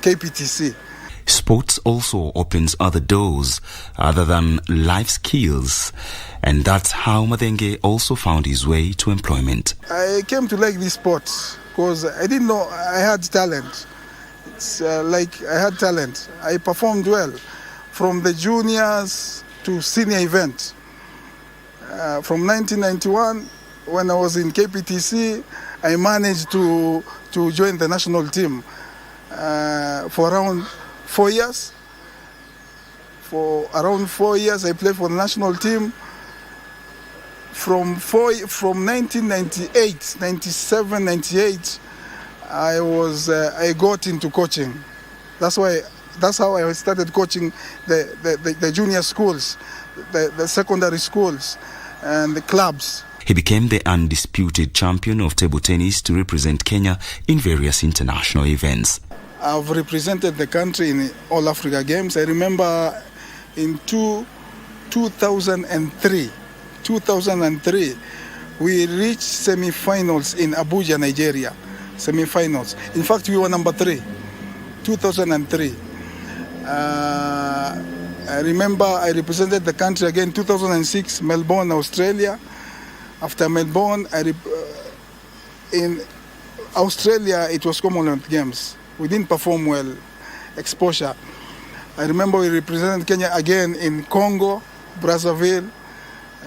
KPTC. Sports also opens other doors other than life skills, and that's how Madenge also found his way to employment. I came to like this sport because I didn't know I had talent. It's like I had talent. I performed well from the juniors to senior event. From 1991, when I was in KPTC, I managed to join the national team for around 4 years. For around 4 years, I played for the national team. From 1998, 97, 98, I got into coaching. That's how I started coaching the junior schools, the secondary schools, and the clubs. He became the undisputed champion of table tennis to represent Kenya in various international events. I've represented the country in all Africa Games. I remember in 2003, we reached semi-finals in Abuja, Nigeria. Semi-finals. In fact, we were number 3. 2003. I remember I represented the country again 2006, Melbourne, Australia. After Melbourne, in Australia, it was Commonwealth Games. We didn't perform well, exposure. I remember we represented Kenya again in Congo, Brazzaville,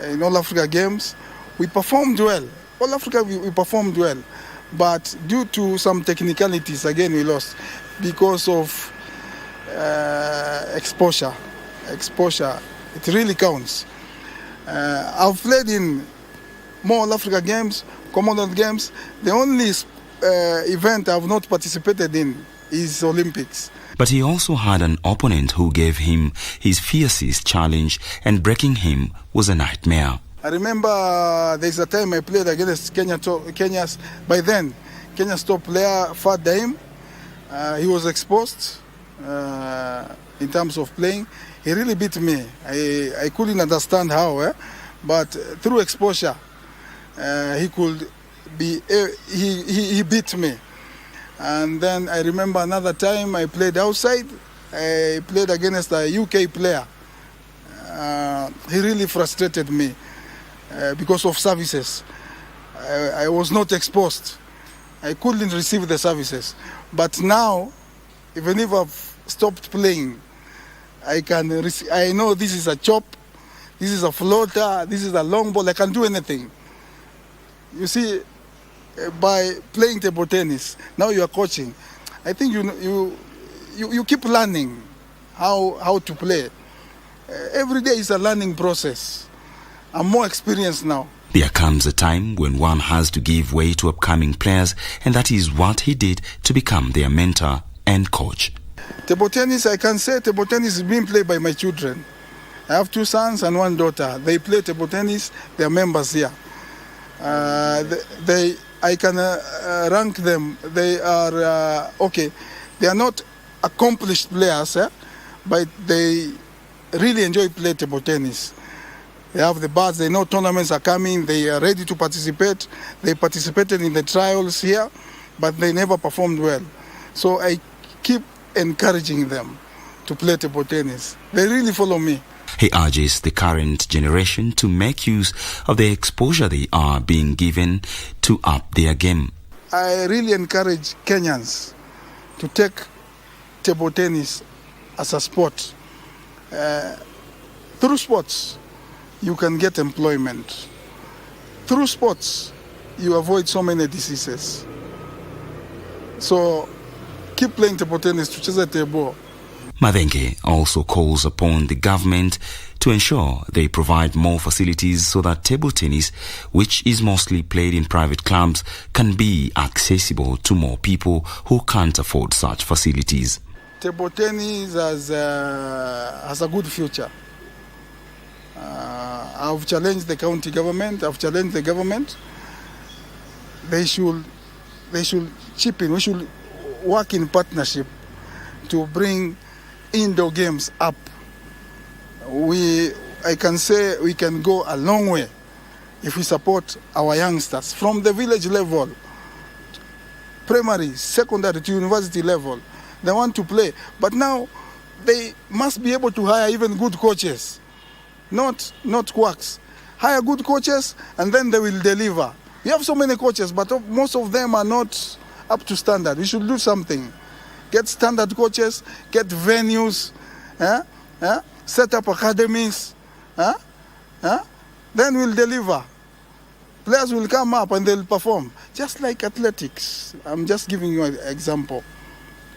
in all Africa Games. We performed well. All Africa, we performed well. But due to some technicalities, again, we lost because of exposure. Exposure, it really counts. I've played in more All Africa Games, Commonwealth Games. The only event I've not participated in is Olympics. But he also had an opponent who gave him his fiercest challenge, and breaking him was a nightmare. I remember there's a time I played against Kenya's, by then, Kenya's top player, Fat Daim. He was exposed in terms of playing. He really beat me. I couldn't understand how, but through exposure, he beat me. And then I remember another time I played outside. I played against a UK player. He really frustrated me because of services. I was not exposed. I couldn't receive the services. But now, even if I've stopped playing, I know this is a chop, this is a floater, this is a long ball. I can do anything. You see, by playing table tennis, now you are coaching. I think you keep learning how to play. Every day is a learning process. I'm more experienced now. There comes a time when one has to give way to upcoming players, and that is what he did to become their mentor and coach. Table tennis, I can say table tennis is being played by my children. I have 2 sons and 1 daughter. They play table tennis. They are members here. I can rank them. They are okay. They are not accomplished players, but they really enjoy playing table tennis. They have the bats. They know tournaments are coming. They are ready to participate. They participated in the trials here, but they never performed well. So I keep encouraging them to play table tennis. They really follow me. He urges the current generation to make use of the exposure they are being given to up their game. I really encourage Kenyans to take table tennis as a sport. Through sports, you can get employment. Through sports, you avoid so many diseases. So keep playing table tennis to chase a table. Madenke also calls upon the government to ensure they provide more facilities so that table tennis, which is mostly played in private clubs, can be accessible to more people who can't afford such facilities. Table tennis has a good future. I've challenged the county government. I've challenged the government. They should chip in. We should work in partnership to bring indoor games up. I can say we can go a long way if we support our youngsters from the village level, primary, secondary to university level. They want to play, but now they must be able to hire even good coaches, not quacks. Hire good coaches and then they will deliver. We have so many coaches, but most of them are not up to standard. We should do something. Get standard coaches, get venues, set up academies, then we'll deliver. Players will come up and they'll perform. Just like athletics. I'm just giving you an example.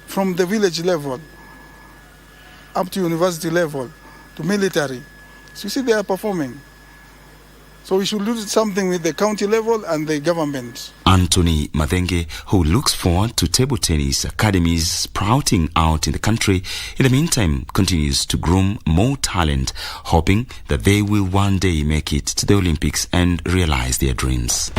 From the village level up to university level to military. So you see they are performing. So we should do something with the county level and the government. Anthony Mathenge, who looks forward to table tennis academies sprouting out in the country, in the meantime continues to groom more talent, hoping that they will one day make it to the Olympics and realize their dreams.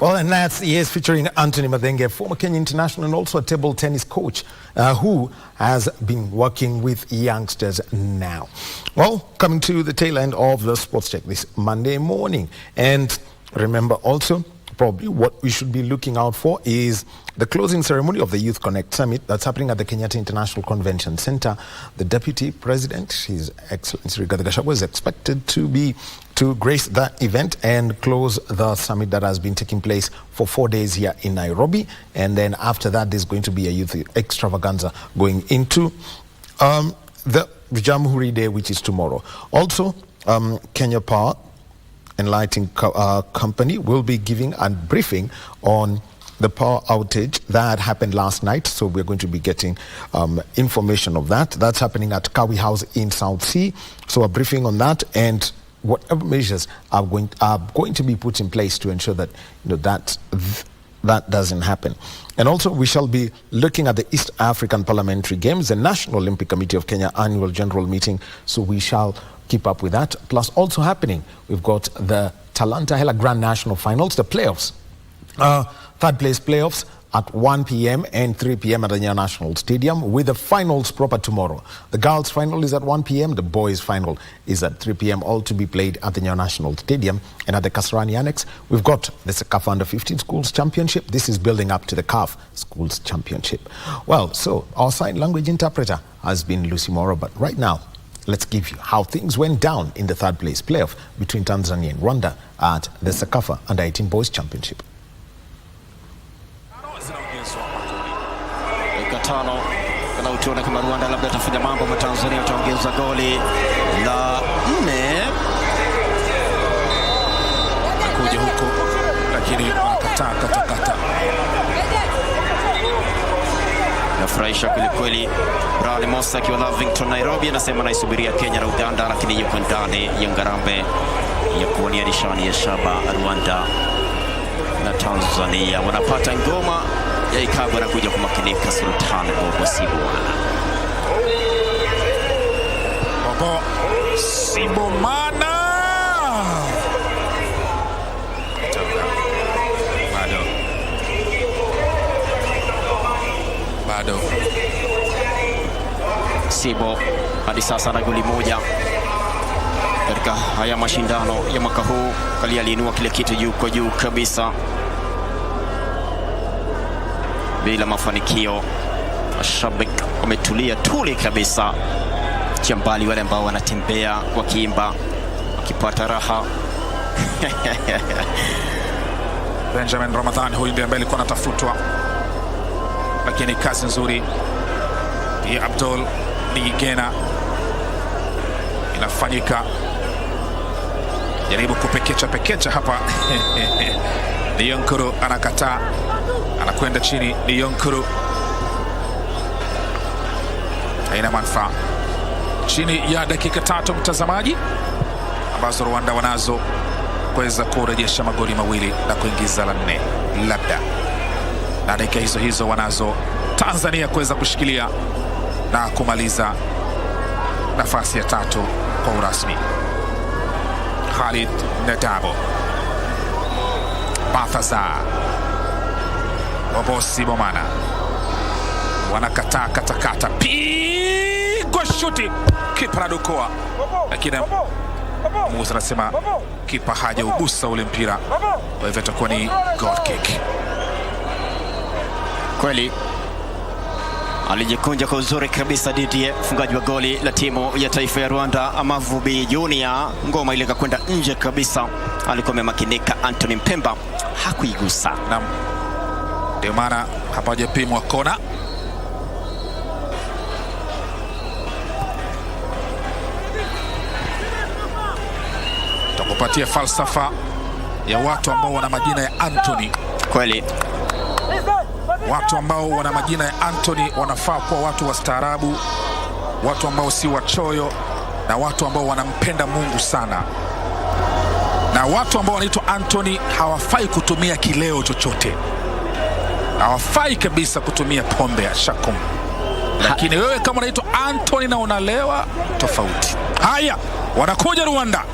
Well, and that's yes, featuring Anthony Mathenge, former Kenya international and also a table tennis coach who has been working with youngsters now. Well, coming to the tail end of the sports check this Monday morning. And remember also, probably what we should be looking out for is the closing ceremony of the Youth Connect Summit that's happening at the Kenyatta International Convention Center. The Deputy President, His Excellency Rigathi Gachagua, is expected to grace that event and close the summit that has been taking place for 4 days here in Nairobi. And then after that, there's going to be a youth extravaganza going into the Jamhuri Day, which is tomorrow. Also, Kenya Power and Lighting Company will be giving a briefing on the power outage that happened last night. So we're going to be getting information of that. That's happening at Kawi House in South Sea. So a briefing on that and whatever measures are going to be put in place to ensure that that doesn't happen. And also we shall be looking at the East African Parliamentary Games, the National Olympic Committee of Kenya annual general meeting. So we shall keep up with that. Plus also happening, we've got the Talanta Hela Grand National Finals, the playoffs. Third place playoffs at 1 p.m. and 3 p.m. at the Nyayo National Stadium, with the finals proper tomorrow. The girls' final is at 1 p.m. The boys' final is at 3 p.m. all to be played at the Nyayo National Stadium. And at the Kasarani Annex, we've got the CAF Under 15 Schools Championship. This is building up to the CAF Schools Championship. Well, so our sign language interpreter has been Lucy Moro, but right now, let's give you how things went down in the third place playoff between Tanzania and Rwanda at the CAF Under 18 Boys Championship. Tano kana utuona kama Rwanda labda atafanya mambo kwa Tanzania, utaongeza goli la 4 kuja huko, lakini wanakataa. Nafurahisha kweli. Brian Mosa akiwa Lavington Nairobi anasema naisubiria Kenya na Uganda, lakini yuko ndani ya ngarambe ya kuwania nishani ya shaba. Rwanda na Tanzania wanapata ngoma ya ikabu na kuja kumakinika. Sultan Bobo Sibomana. Bobo Sibomana. Bado. Sibo hadi sasa na goli moja katika haya mashindano ya mwaka huu. Kali aliinua kile kitu juu kabisa bila mafanikio. Mashabiki wametulia tuli kabisa, chambali wale ambao wanatembea wakiimba wakipata raha. Benjamin Ramadhani huyu ndiye ambaye alikuwa anatafutwa, lakini kazi nzuri ya Abdul Nigena inafanyika. Jaribu kupekecha hapa. Niyonkuru anakataa, anakwenda chini. Niyonkuru haina manufaa. Chini ya dakika 3 mtazamaji, ambazo Rwanda wanazo kuweza kurejesha magoli mawili na kuingiza la 4 labda, na dakika hizo wanazo Tanzania kuweza kushikilia na kumaliza nafasi ya 3 kwa urasmi. Khalid Nadabo, Balthazar, Bobo Sibomana wanakataa katakata, pigwa shuti, kipa anadokoa, lakini Musa anasema kipa haja ugusa ule mpira, kwa hivyo itakuwa ni goal kick. Kweli alijikunja kwa uzuri kabisa Didier, mfungaji wa goli la timu ya taifa ya Rwanda, Amavubi Junior. Ngoma ile ikakwenda nje kabisa, alikuwa amemakinika. Anthony Mpemba hakuigusa. Naam, ndio maana hapajapimwa kona. Tukupatia falsafa ya watu ambao wana majina ya Anthony. Kweli Watu ambao wana majina ya Anthony wanafaa kuwa watu wastaarabu, watu ambao si wachoyo, na watu ambao wanampenda Mungu sana. Na watu ambao wanaitwa Anthony hawafai kutumia kileo chochote, hawafai kabisa kutumia pombe ya shakum. Lakini wewe kama unaitwa Anthony na unalewa, tofauti. Haya, wanakuja Rwanda.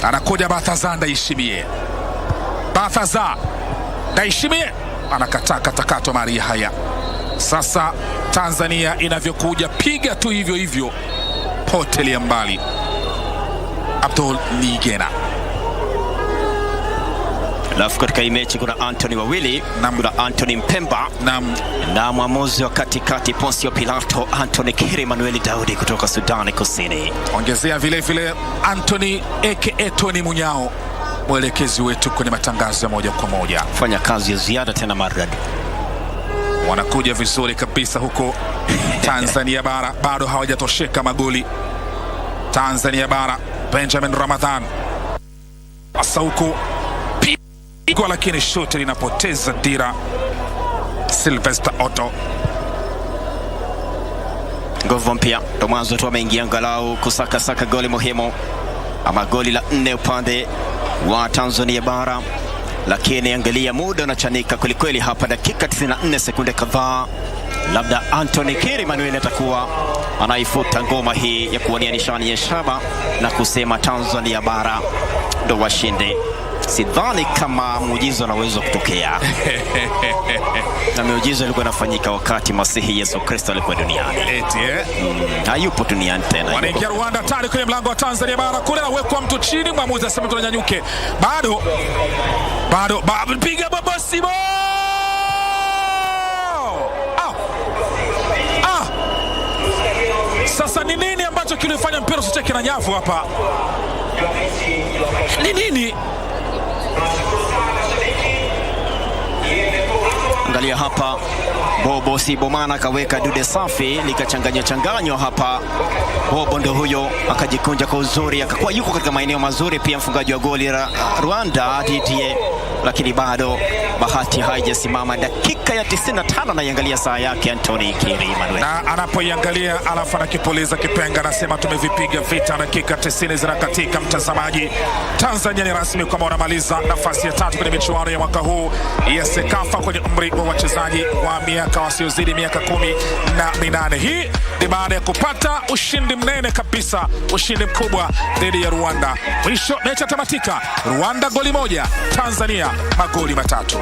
Anakuja Balthazar Ndayishimiye. Balthazar Ndayishimiye anakataa katakato Maria. Haya, sasa Tanzania inavyokuja, piga tu hivyo hivyo, potelea mbali. Abdul Nigena. Alafu katika hii mechi kuna Anthony wawili, kuna Anthony Mpemba na mwamuzi wa katikati Poncio Pilato Anthony Kiri Manuel Daudi kutoka Sudani Kusini. Ongezea vile vile Anthony aka Tony Munyao, mwelekezi wetu kwenye matangazo ya moja kwa moja. Fanya kazi ya ziada tena marad. Wanakuja vizuri kabisa huko Tanzania bara, bado hawajatosheka magoli. Tanzania bara, Benjamin Ramadhan asa huko pigwa, lakini shoti linapoteza dira. Sylvester Otto nguvu mpya, ndo mwanzo tu ameingia angalau kusaka goli muhimu, ama goli la 4 upande wa Tanzania bara. Lakini angalia muda unachanika kwelikweli hapa, dakika 94 sekunde kadhaa, labda Anthony Kiri Manuel atakuwa anaifuta ngoma hii ya kuwania nishani ya shaba na kusema Tanzania bara ndo washinde. Sidhani kama muujiza unaweza kutokea. Na muujiza ulikuwa unafanyika wakati Masihi Yesu Kristo alikuwa duniani. Hayupo duniani tena. Wanaingia Rwanda tayari kwenye mlango wa Tanzania bara. Kule anawekwa mtu chini, mwamuzi anasema tunanyanyuke. Bado piga babasibo. Sasa ni nini ambacho kilifanya mpira usicheke na nyavu hapa? Ni nini? Angalia hapa, Bobo Sibomana kaweka dude safi, likachanganywa hapa. Bobo ndo huyo akajikunja kwa uzuri, akakuwa yuko katika maeneo mazuri, pia mfungaji wa goli la Rwanda Didier, lakini bado bahati haijasimama. Dakika ya 95 anaiangalia saa yake Anthony Kiri Manuel, na anapoiangalia alafu anakipuliza kipenga, anasema tumevipiga vita. Dakika 90 zinakatika. Mtazamaji, Tanzania ni rasmi kwamba wanamaliza nafasi ya 3 kwenye michuano ya mwaka huu ya Sekafa kwenye umri wa wachezaji wa miaka wasiozidi miaka 18. Hii ni baada ya kupata ushindi mnene kabisa, ushindi mkubwa dhidi ya Rwanda. Mwisho mechi tamatika, Rwanda goli 1, Tanzania magoli 3.